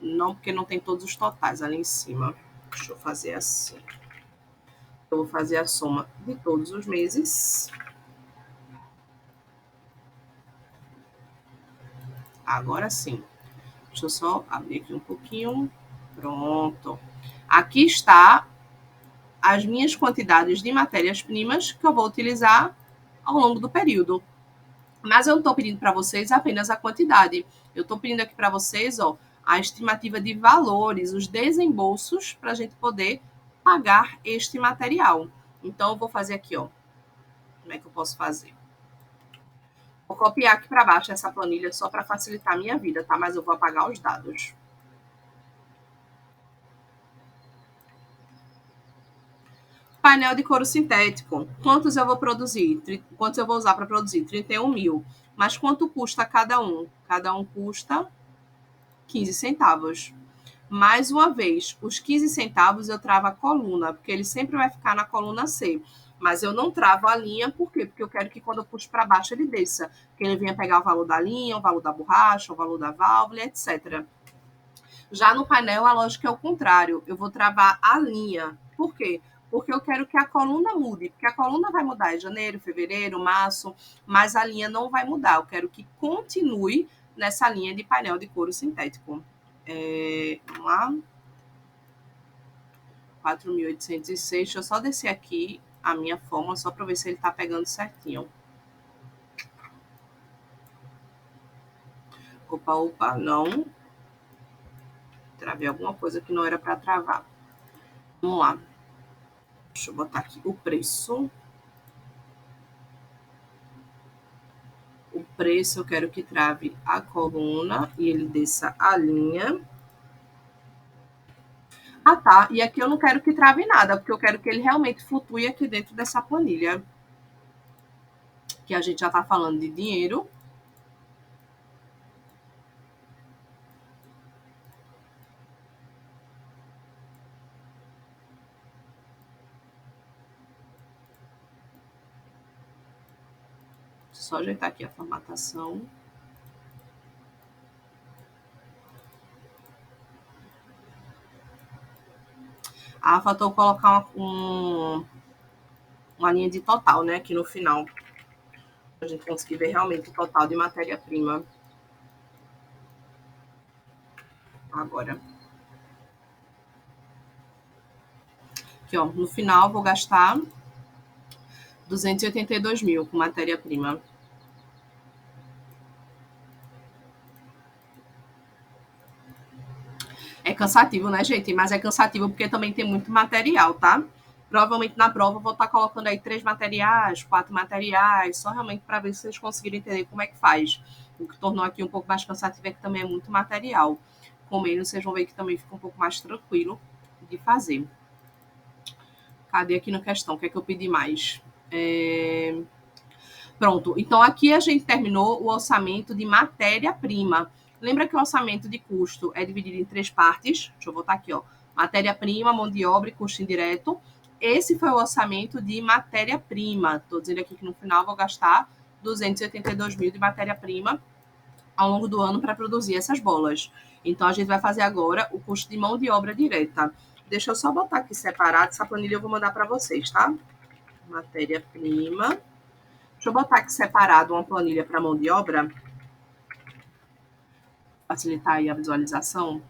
Não, porque não tem todos os totais ali em cima. Deixa eu fazer assim. Eu vou fazer a soma de todos os meses. Agora sim. Deixa eu só abrir aqui um pouquinho. Pronto. Aqui está as minhas quantidades de matérias-primas que eu vou utilizar ao longo do período. Mas eu não estou pedindo para vocês apenas a quantidade. Eu estou pedindo aqui para vocês, ó, a estimativa de valores, os desembolsos, para a gente poder pagar este material. Então, eu vou fazer aqui, ó. Como é que eu posso fazer? Vou copiar aqui para baixo essa planilha só para facilitar a minha vida, tá? Mas eu vou apagar os dados. Painel de couro sintético. Quantos eu vou produzir? Quantos eu vou usar para produzir? 31 mil. Mas quanto custa cada um? Cada um custa 15 centavos. Mais uma vez, os 15 centavos eu travo a coluna, porque ele sempre vai ficar na coluna C. Mas eu não travo a linha, por quê? Porque eu quero que quando eu puxo para baixo ele desça. Que ele venha pegar o valor da linha, o valor da borracha, o valor da válvula, etc. Já no painel, a lógica é o contrário. Eu vou travar a linha. Por quê? Porque eu quero que a coluna mude. Porque a coluna vai mudar em janeiro, fevereiro, março, mas a linha não vai mudar. Eu quero que continue nessa linha de painel de couro sintético. Vamos lá. 4.806. Deixa eu só descer aqui a minha fórmula, só para ver se ele está pegando certinho. Opa, não. Travei alguma coisa que não era para travar. Vamos lá. Deixa eu botar aqui o preço. O preço eu quero que trave a coluna e ele desça a linha. Ah, tá. E aqui eu não quero que trave nada, porque eu quero que ele realmente flutue aqui dentro dessa planilha. Que a gente já tá falando de dinheiro. Só ajeitar aqui a formatação. Ah, faltou colocar uma linha de total, né? Aqui no final. Pra gente conseguir ver realmente o total de matéria-prima. Agora. Aqui, ó. No final, vou gastar 282 mil com matéria-prima. É cansativo, né, gente? Mas é cansativo porque também tem muito material, tá? Provavelmente na prova eu vou estar colocando aí 3 materiais, 4 materiais, só realmente para ver se vocês conseguirem entender como é que faz. O que tornou aqui um pouco mais cansativo é que também é muito material. Com menos, vocês vão ver que também fica um pouco mais tranquilo de fazer. Cadê aqui na questão? O que é que eu pedi mais? Pronto, então aqui a gente terminou o orçamento de matéria-prima. Lembra que o orçamento de custo é dividido em 3 partes? Deixa eu botar aqui, ó. Matéria-prima, mão de obra e custo indireto. Esse foi o orçamento de matéria-prima. Estou dizendo aqui que no final vou gastar 282 mil de matéria-prima ao longo do ano para produzir essas bolas. Então, a gente vai fazer agora o custo de mão de obra direta. Deixa eu só botar aqui separado. Essa planilha eu vou mandar para vocês, tá? Matéria-prima. Deixa eu botar aqui separado uma planilha para mão de obra. Facilitar aí a visualização.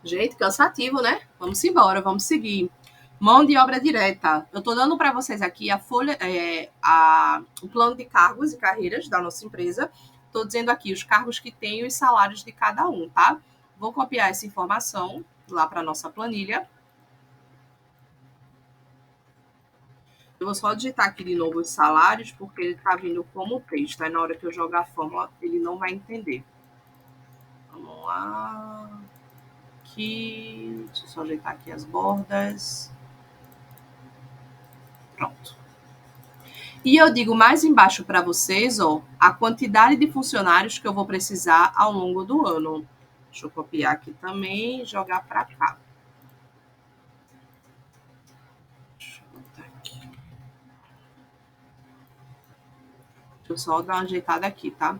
Gente, cansativo, né? Vamos embora, vamos seguir. Mão de obra direta. Eu estou dando para vocês aqui a folha, o plano de cargos e carreiras da nossa empresa. Estou dizendo aqui os cargos que tem e os salários de cada um, tá? Vou copiar essa informação lá para a nossa planilha. Eu vou só digitar aqui de novo os salários, porque ele está vindo como texto. Aí na hora que eu jogar a fórmula, ele não vai entender. Vamos lá. Aqui. Deixa eu só ajeitar aqui as bordas. Pronto. E eu digo mais embaixo para vocês, ó, a quantidade de funcionários que eu vou precisar ao longo do ano. Deixa eu copiar aqui também e jogar para cá. Deixa eu botar aqui. Deixa eu só dar uma ajeitada aqui, tá?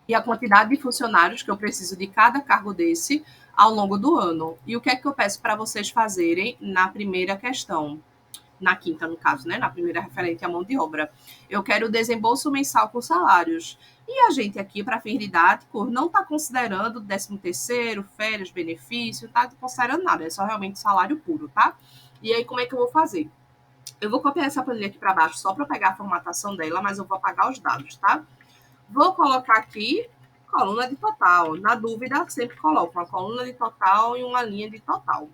E a quantidade de funcionários que eu preciso de cada cargo desse ao longo do ano. E o que é que eu peço para vocês fazerem na primeira questão? na quinta, no caso, né? Na primeira referente à mão de obra. Eu quero o desembolso mensal com salários. E a gente aqui, para fim didático, não está considerando 13º, férias, benefício, tá considerando nada, é só realmente salário puro, tá? E aí, como é que eu vou fazer? Eu vou copiar essa planilha aqui para baixo só para pegar a formatação dela, mas eu vou apagar os dados, tá? Vou colocar aqui coluna de total. Na dúvida, sempre coloco uma coluna de total e uma linha de total.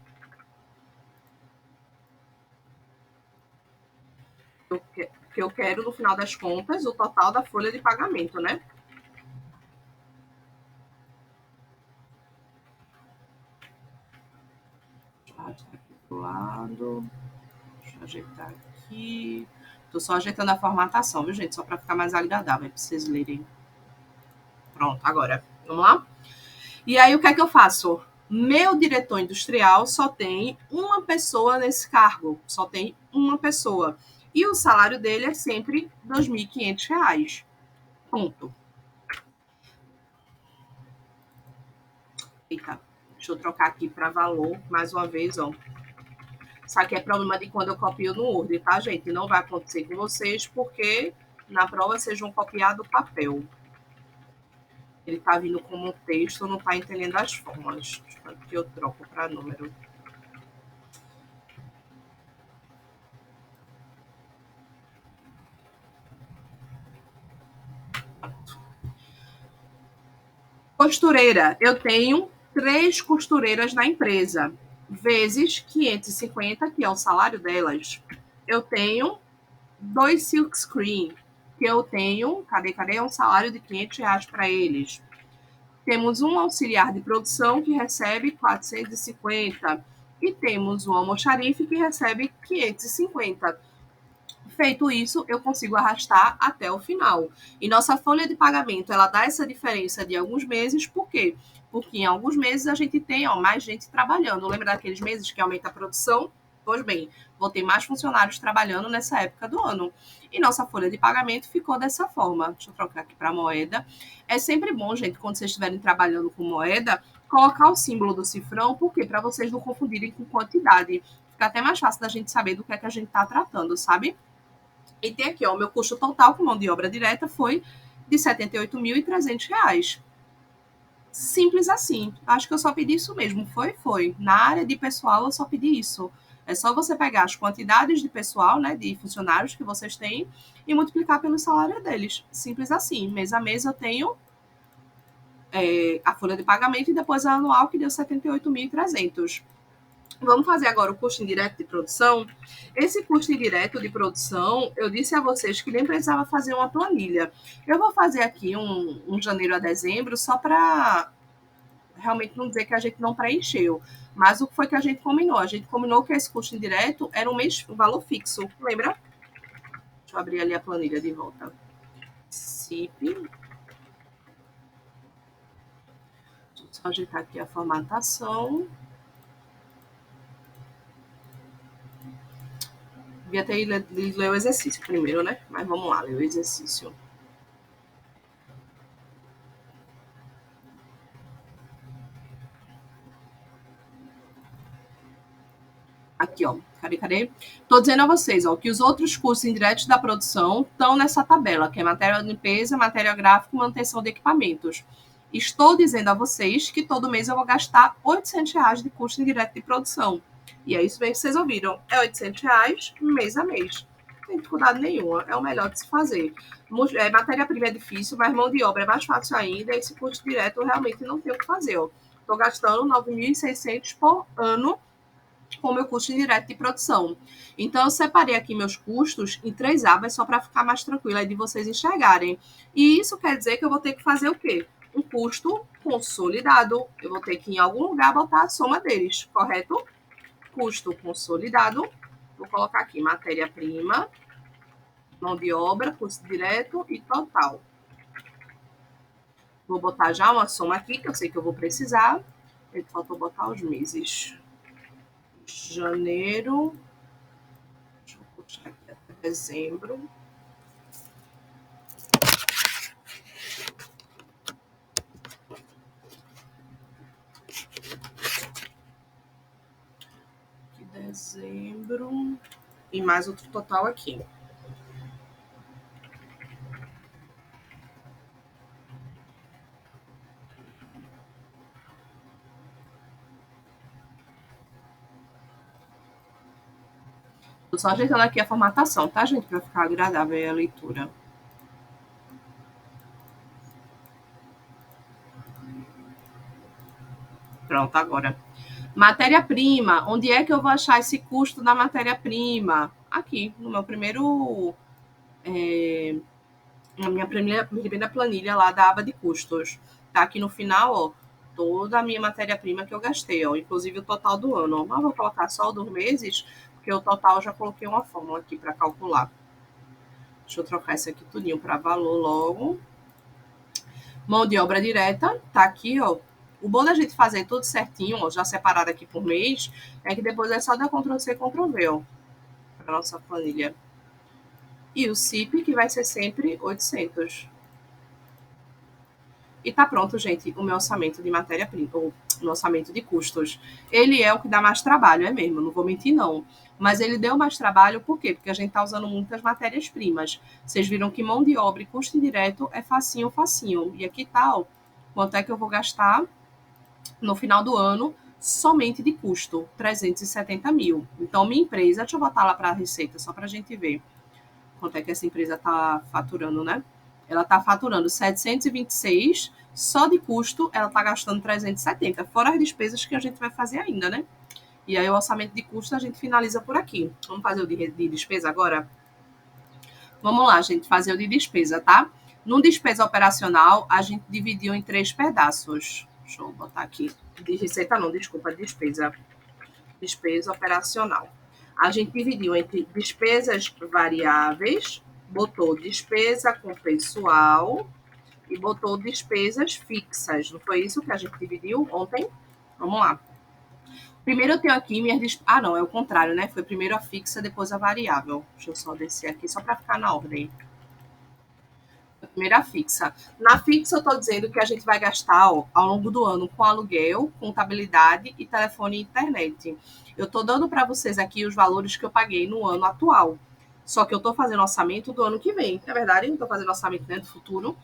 Que eu quero, no final das contas, o total da folha de pagamento, né? Deixa eu ajeitar aqui pro lado. Deixa eu ajeitar aqui. Tô só ajeitando a formatação, viu, gente? Só para ficar mais agradável, para vocês lerem. Pronto, agora, vamos lá? E aí, o que é que eu faço? Meu diretor industrial só tem uma pessoa nesse cargo, só tem uma pessoa. E o salário dele é sempre R$ 2.500. Ponto. Eita, deixa eu trocar aqui para valor mais uma vez, ó. Isso aqui é problema de quando eu copio no Word, tá, gente? Não vai acontecer com vocês, porque na prova vocês vão copiar do papel. Ele tá vindo como texto, não tá entendendo as formas. Aqui eu troco para número. Costureira, eu tenho 3 costureiras na empresa, vezes 550, que é o salário delas. Eu tenho 2 silkscreen, que eu tenho, cadê? É um salário de R$ 500 para eles. Temos um auxiliar de produção que recebe 450 e temos um almoxarife que recebe 550. Feito isso, eu consigo arrastar até o final. E nossa folha de pagamento, ela dá essa diferença de alguns meses, por quê? Porque em alguns meses a gente tem mais gente trabalhando. Lembra daqueles meses que aumenta a produção? Pois bem, vou ter mais funcionários trabalhando nessa época do ano. E nossa folha de pagamento ficou dessa forma. Deixa eu trocar aqui para moeda. É sempre bom, gente, quando vocês estiverem trabalhando com moeda, colocar o símbolo do cifrão, por quê? Para vocês não confundirem com quantidade. Fica até mais fácil da gente saber do que é que a gente está tratando, sabe? E tem aqui, ó, o meu custo total com mão de obra direta foi de R$ 78.300. Simples assim. Acho que eu só pedi isso mesmo. Foi. Na área de pessoal, eu só pedi isso. É só você pegar as quantidades de pessoal, né, de funcionários que vocês têm e multiplicar pelo salário deles. Simples assim. Mês a mês eu tenho a folha de pagamento e depois a anual, que deu 78.300. Vamos fazer agora o custo indireto de produção. Esse custo indireto de produção, eu disse a vocês que nem precisava fazer uma planilha. Eu vou fazer aqui um janeiro a dezembro só para realmente não dizer que a gente não preencheu. Mas o que foi que a gente combinou? A gente combinou que esse custo indireto era um valor fixo. Lembra? Deixa eu abrir ali a planilha de volta. CIP. Deixa eu só ajeitar aqui a formatação. Devia ter lido o exercício primeiro, né? Mas vamos lá, ler o exercício. Aqui, ó. Cadê? Tô dizendo a vocês, ó, que os outros custos indiretos da produção estão nessa tabela, que é matéria de limpeza, matéria gráfica e manutenção de equipamentos. Estou dizendo a vocês que todo mês eu vou gastar R$ 800 de custo indireto de produção. E é isso mesmo que vocês ouviram. É R$ 800 mês a mês. Não tem dificuldade nenhuma. É o melhor de se fazer. Matéria-prima é difícil, mas mão de obra é mais fácil ainda. Esse custo direto eu realmente não tenho o que fazer. Estou gastando R$ 9.600 por ano com o meu custo indireto de produção. Então, eu separei aqui meus custos em 3 abas, só para ficar mais tranquilo aí de vocês enxergarem. E isso quer dizer que eu vou ter que fazer o quê? Um custo consolidado. Eu vou ter que, em algum lugar, botar a soma deles, correto? Custo consolidado. Vou colocar aqui matéria-prima, mão de obra, custo direto e total. Vou botar já uma soma aqui, que eu sei que eu vou precisar. Faltou botar os meses. Janeiro. Deixa eu puxar aqui até dezembro. Aqui, dezembro. e mais outro total aqui. Tô só ajeitando aqui a formatação, tá, gente? Para ficar agradável a leitura. Pronto, agora. Matéria-prima. Onde é que eu vou achar esse custo da matéria-prima? Aqui, no meu primeiro. Na minha primeira planilha lá da aba de custos. Tá aqui no final, ó, toda a minha matéria-prima que eu gastei, ó, inclusive o total do ano. Mas vou colocar só o dos meses, porque o total eu já coloquei uma fórmula aqui para calcular. Deixa eu trocar isso aqui tudinho para valor logo. Mão de obra direta, tá aqui, ó. O bom da gente fazer tudo certinho, ó, já separado aqui por mês, é que depois é só dar Ctrl+C, Ctrl+V, ó, para nossa planilha. E o CIP, que vai ser sempre 800. E tá pronto, gente, o meu orçamento de matéria-prima, ou o orçamento de custos. Ele é o que dá mais trabalho, é mesmo, não vou mentir não. Mas ele deu mais trabalho por quê? Porque a gente tá usando muitas matérias-primas. Vocês viram que mão de obra e custo indireto é facinho, facinho. E aqui tá, ó, quanto é que eu vou gastar no final do ano somente de custo, 370 mil. Então, minha empresa, deixa eu botar lá para a receita, só para a gente ver quanto é que essa empresa está faturando, né? Ela está faturando 726, só de custo ela está gastando 370, fora as despesas que a gente vai fazer ainda, né? E aí o orçamento de custo a gente finaliza por aqui. Vamos fazer o de despesa agora? Vamos lá, gente, fazer o de despesa, tá? No despesa operacional, a gente dividiu em 3 pedaços. Deixa eu botar aqui. De receita não, desculpa, despesa. Despesa operacional. A gente dividiu entre despesas variáveis, botou despesa com pessoal e botou despesas fixas. Não foi isso que a gente dividiu ontem? Vamos lá. Primeiro eu tenho aqui minhas despesas. Ah, não, é o contrário, né? Foi primeiro a fixa, depois a variável. Deixa eu só descer aqui, só para ficar na ordem. Primeira fixa. Na fixa, eu estou dizendo que a gente vai gastar, ó, ao longo do ano com aluguel, contabilidade e telefone e internet. Eu estou dando para vocês aqui os valores que eu paguei no ano atual. Só que eu estou fazendo orçamento do ano que vem. É verdade, eu não estou fazendo orçamento do futuro.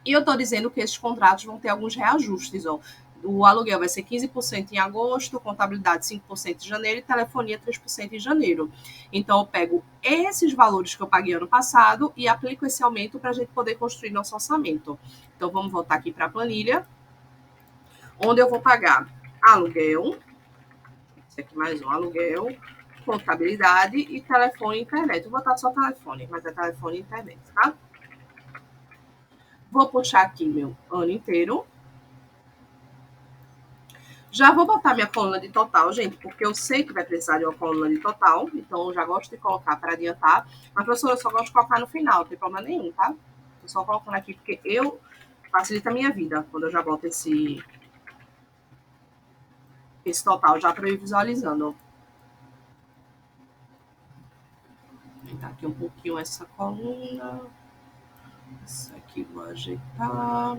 E eu estou dizendo que esses contratos vão ter alguns reajustes. Ó. O aluguel vai ser 15% em agosto, contabilidade 5% em janeiro e telefonia 3% em janeiro. Então, eu pego esses valores que eu paguei ano passado e aplico esse aumento para a gente poder construir nosso orçamento. Então, vamos voltar aqui para a planilha, onde eu vou pagar aluguel, esse aqui mais um, aluguel, contabilidade e telefone e internet. Vou botar só telefone, mas é telefone e internet, tá? Vou puxar aqui meu ano inteiro. Já vou botar minha coluna de total, gente, porque eu sei que vai precisar de uma coluna de total, então eu já gosto de colocar para adiantar. Mas, professora, eu só gosto de colocar no final, não tem problema nenhum, tá? Tô só colocando aqui porque facilita a minha vida quando eu já boto esse total já para eu ir visualizando. Vou aumentar aqui um pouquinho essa coluna. Isso aqui vou ajeitar.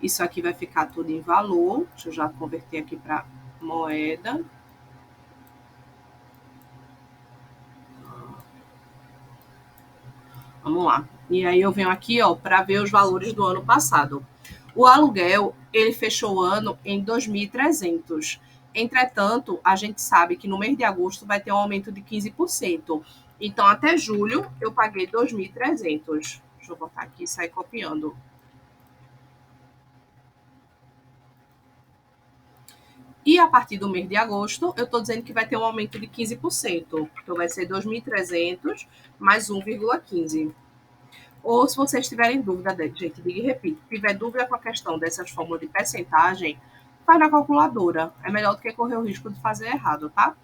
Isso aqui vai ficar tudo em valor. Deixa eu já converter aqui para moeda. Vamos lá. E aí eu venho aqui, ó, para ver os valores do ano passado. O aluguel, ele fechou o ano em 2.300. Entretanto, a gente sabe que no mês de agosto vai ter um aumento de 15%. Então, até julho, eu paguei 2.300. Deixa eu botar aqui e sair copiando. E a partir do mês de agosto, eu estou dizendo que vai ter um aumento de 15%. Então, vai ser 2.300 mais 1,15%. Ou se vocês tiverem dúvida, gente, diga e repito, se tiver dúvida com a questão dessas fórmulas de percentagem, faz na calculadora. É melhor do que correr o risco de fazer errado, tá?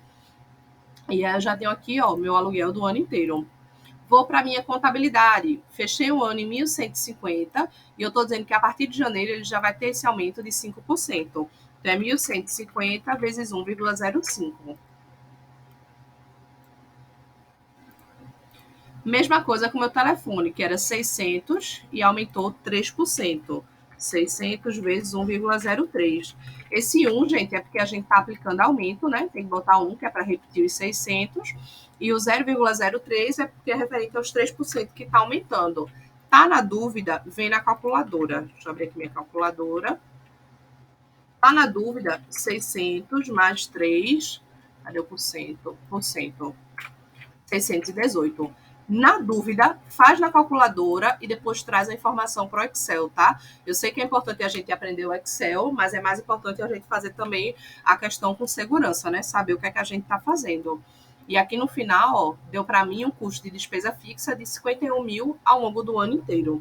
E aí eu já tenho aqui, ó, meu aluguel do ano inteiro. Vou para minha contabilidade. Fechei o ano em 1.150 e eu estou dizendo que a partir de janeiro ele já vai ter esse aumento de 5%. Então é 1.150 vezes 1,05. Mesma coisa com o meu telefone, que era 600 e aumentou 3%. 600 vezes 1,03. Esse 1, gente, é porque a gente está aplicando aumento, né? Tem que botar 1, que é para repetir os 600. E o 0,03 é porque é referente aos 3% que está aumentando. Tá na dúvida? Vem na calculadora. Deixa eu abrir aqui minha calculadora. Tá na dúvida? 600 mais 3. Cadê o porcento? 618. Na dúvida, faz na calculadora e depois traz a informação para o Excel, tá? Eu sei que é importante a gente aprender o Excel, mas é mais importante a gente fazer também a questão com segurança, né? Saber o que é que a gente está fazendo. E aqui no final, ó, deu para mim um custo de despesa fixa de 51 mil ao longo do ano inteiro.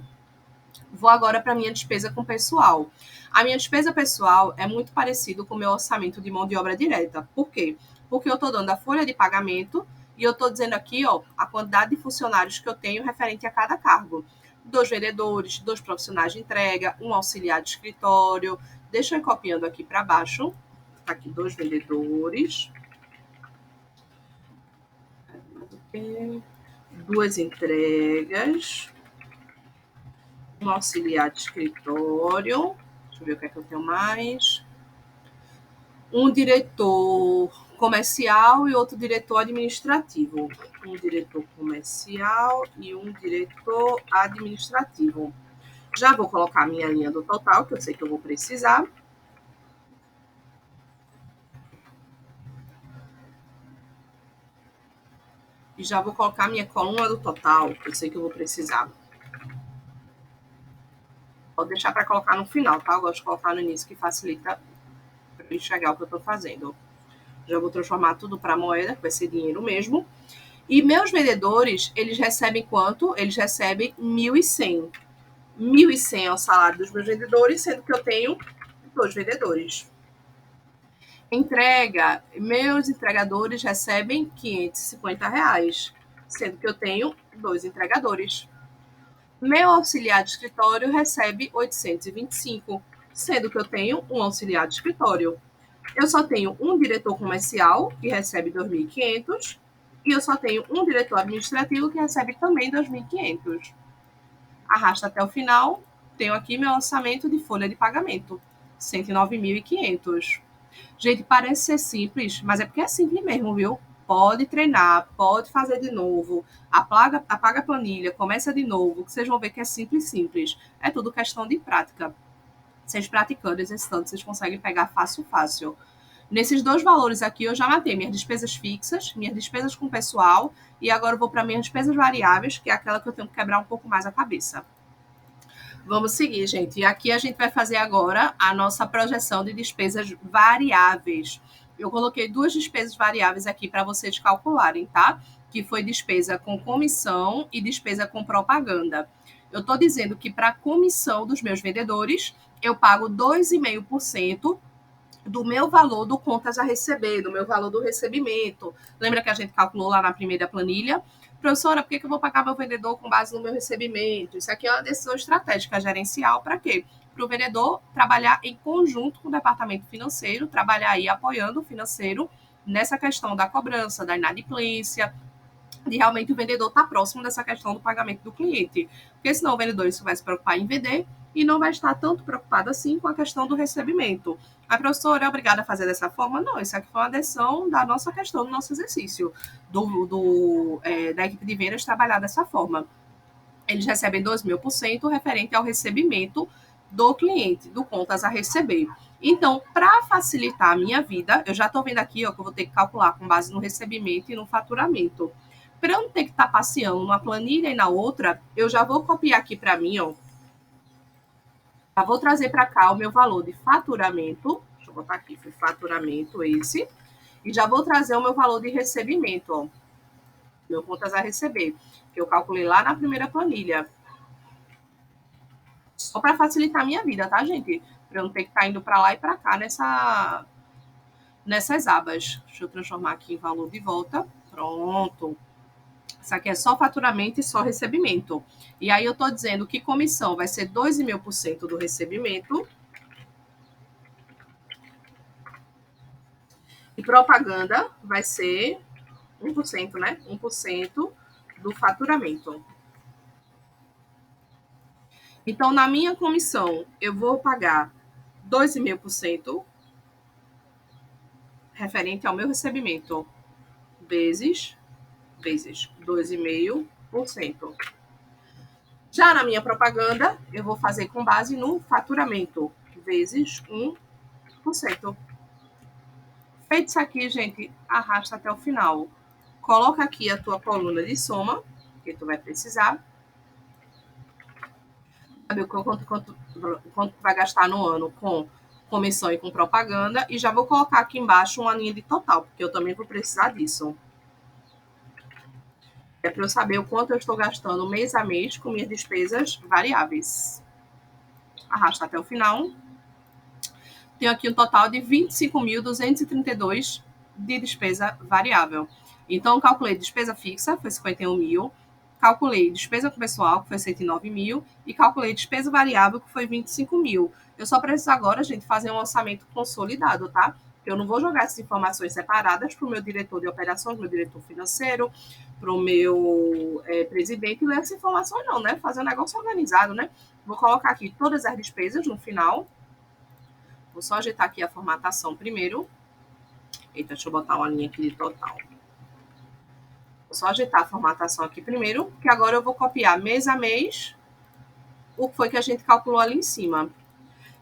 Vou agora para a minha despesa com pessoal. A minha despesa pessoal é muito parecido com o meu orçamento de mão de obra direta. Por quê? Porque eu estou dando a folha de pagamento e eu estou dizendo aqui, ó, a quantidade de funcionários que eu tenho referente a cada cargo. 2 vendedores, 2 profissionais de entrega, um auxiliar de escritório. Deixa eu ir copiando aqui para baixo. Tá aqui 2 vendedores. 2 entregas. Um auxiliar de escritório. Deixa eu ver o que é que eu tenho mais. Um diretor comercial e outro diretor administrativo. Um diretor comercial e um diretor administrativo. Já vou colocar a minha linha do total, que eu sei que eu vou precisar. E já vou colocar a minha coluna do total, que eu sei que eu vou precisar. Pode deixar para colocar no final, tá? Eu gosto de colocar no início, que facilita para eu enxergar o que eu estou fazendo. Já vou transformar tudo para moeda, que vai ser dinheiro mesmo. E meus vendedores, eles recebem quanto? Eles recebem 1.100. 1.100 é o salário dos meus vendedores, sendo que eu tenho 2 vendedores. Entrega, meus entregadores recebem R$ 550, sendo que eu tenho 2 entregadores. Meu auxiliar de escritório recebe 825, sendo que eu tenho um auxiliar de escritório. Eu só tenho um diretor comercial, que recebe 2.500, e eu só tenho um diretor administrativo, que recebe também 2.500. Arrasta até o final, tenho aqui meu orçamento de folha de pagamento, 109.500. Gente, parece ser simples, mas é porque é simples mesmo, viu? Pode treinar, pode fazer de novo, apaga a planilha, começa de novo, que vocês vão ver que é simples. É tudo questão de prática. Vocês praticando, exercitando, vocês conseguem pegar fácil. Nesses 2 valores aqui, eu já matei minhas despesas fixas, minhas despesas com pessoal, e agora eu vou para minhas despesas variáveis, que é aquela que eu tenho que quebrar um pouco mais a cabeça. Vamos seguir, gente. E aqui a gente vai fazer agora a nossa projeção de despesas variáveis. Eu coloquei 2 despesas variáveis aqui para vocês calcularem, tá? Que foi despesa com comissão e despesa com propaganda. Eu estou dizendo que para a comissão dos meus vendedores, eu pago 2,5% do meu valor do contas a receber, do meu valor do recebimento. Lembra que a gente calculou lá na primeira planilha? Professora, por que eu vou pagar meu vendedor com base no meu recebimento? Isso aqui é uma decisão estratégica gerencial para quê? Para o vendedor trabalhar em conjunto com o departamento financeiro, trabalhar aí apoiando o financeiro nessa questão da cobrança, da inadimplência, de realmente o vendedor estar próximo dessa questão do pagamento do cliente. Porque senão o vendedor isso vai se preocupar em vender e não vai estar tanto preocupado assim com a questão do recebimento. A professora é obrigada a fazer dessa forma? Não, isso aqui foi uma decisão da nossa questão, do nosso exercício, da equipe de vendas trabalhar dessa forma. Eles recebem 2.000% referente ao recebimento do cliente, do contas a receber. Então, para facilitar a minha vida, eu já estou vendo aqui ó, que eu vou ter que calcular com base no recebimento e no faturamento. Para eu não ter que estar passeando numa planilha e na outra, eu já vou copiar aqui para mim, ó. Já vou trazer para cá o meu valor de faturamento. Deixa eu botar aqui, foi faturamento esse. E já vou trazer o meu valor de recebimento, ó. Meu contas a receber, que eu calculei lá na primeira planilha. Só para facilitar a minha vida, tá, gente? Para eu não ter que estar indo para lá e para cá nessas abas. Deixa eu transformar aqui em valor de volta. Pronto. Isso aqui é só faturamento e só recebimento. E aí eu estou dizendo que comissão vai ser 2,5% do recebimento. E propaganda vai ser 1%, né? 1% do faturamento. Então, na minha comissão, eu vou pagar 2,5% referente ao meu recebimento, vezes 2,5%. Já na minha propaganda, eu vou fazer com base no faturamento, vezes 1%. Feito isso aqui, gente, arrasta até o final. Coloca aqui a tua coluna de soma, que tu vai precisar. Sabe quanto vai gastar no ano com comissão e com propaganda. E já vou colocar aqui embaixo uma linha de total, porque eu também vou precisar disso. É para eu saber o quanto eu estou gastando mês a mês com minhas despesas variáveis. Arrasta até o final. Tenho aqui um total de 25.232 de despesa variável. Então, calculei despesa fixa, foi 51 mil. Calculei despesa com pessoal, que foi 109 mil. E calculei despesa variável, que foi 25 mil. Eu só preciso agora, gente, fazer um orçamento consolidado, tá? Eu não vou jogar essas informações separadas para o meu diretor de operações, meu diretor financeiro, para o meu presidente ler essas informações, não, né? Fazer um negócio organizado, né? Vou colocar aqui todas as despesas no final. Vou só ajeitar aqui a formatação primeiro. Eita, deixa eu botar uma linha aqui de total. Vou só ajeitar a formatação aqui primeiro, que agora eu vou copiar mês a mês o que foi que a gente calculou ali em cima.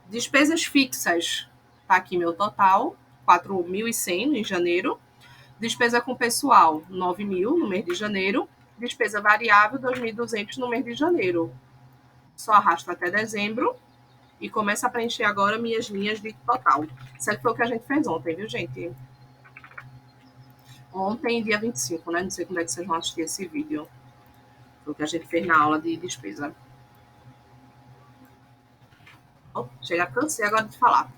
Despesas fixas, tá aqui meu total, 4.100 em janeiro. Despesa com pessoal, 9 mil no mês de janeiro. Despesa variável, 2.200 no mês de janeiro. Só arrasto até dezembro e começo a preencher agora minhas linhas de total. Isso aqui foi o que a gente fez ontem, viu, gente? Ontem, dia 25, né? Não sei quando é que vocês vão assistir esse vídeo. Foi o que a gente fez na aula de despesa. Oh, chega, cansei agora de falar.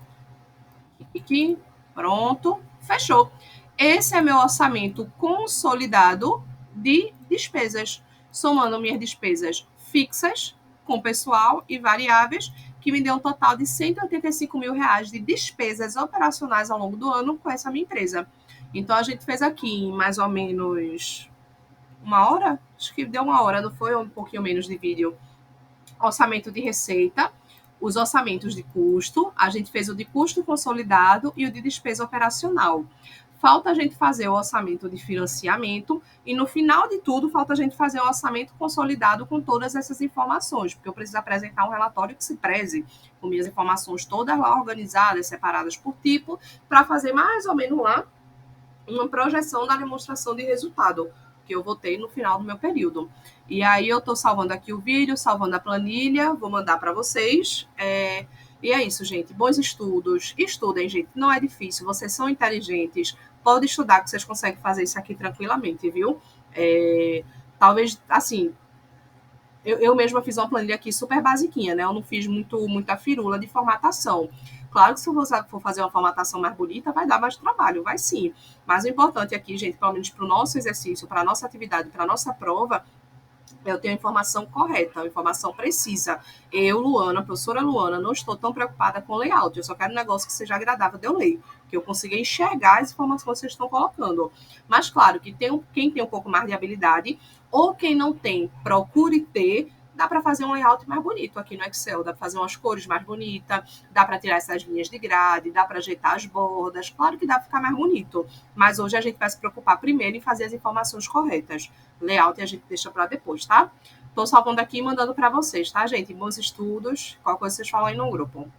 Aqui, pronto, fechou. Esse é meu orçamento consolidado de despesas, somando minhas despesas fixas, com pessoal e variáveis, que me deu um total de R$185 mil de despesas operacionais ao longo do ano com essa minha empresa. Então, a gente fez aqui em mais ou menos uma hora, acho que deu uma hora, não foi? Um pouquinho menos de vídeo. Orçamento de receita, os orçamentos de custo, a gente fez o de custo consolidado e o de despesa operacional. Falta a gente fazer o orçamento de financiamento e no final de tudo falta a gente fazer o orçamento consolidado com todas essas informações, porque eu preciso apresentar um relatório que se preze com minhas informações todas lá organizadas, separadas por tipo, para fazer mais ou menos lá uma projeção da demonstração de resultado que eu vou ter no final do meu período. E aí eu estou salvando aqui o vídeo, salvando a planilha, vou mandar para vocês. E é isso, gente. Bons estudos. Estudem, gente. Não é difícil. Vocês são inteligentes. Pode estudar que vocês conseguem fazer isso aqui tranquilamente, viu? Talvez, assim, eu mesma fiz uma planilha aqui super basiquinha, né? Eu não fiz muita firula de formatação. Claro que se você for fazer uma formatação mais bonita, vai dar mais trabalho, vai sim. Mas o importante aqui, gente, pelo menos para o nosso exercício, para a nossa atividade, para a nossa prova, eu tenho a informação correta, a informação precisa. Eu, Luana, professora Luana, não estou tão preocupada com layout. Eu só quero um negócio que seja agradável de eu ler, que eu consiga enxergar as informações que vocês estão colocando. Mas, claro, que quem tem um pouco mais de habilidade, ou quem não tem, procure ter. Dá para fazer um layout mais bonito aqui no Excel, dá para fazer umas cores mais bonitas, dá para tirar essas linhas de grade, dá para ajeitar as bordas, claro que dá para ficar mais bonito, mas hoje a gente vai se preocupar primeiro em fazer as informações corretas. Layout a gente deixa para depois, tá? Tô salvando aqui e mandando para vocês, tá, gente? Bons estudos, qualquer coisa vocês falam aí no grupo.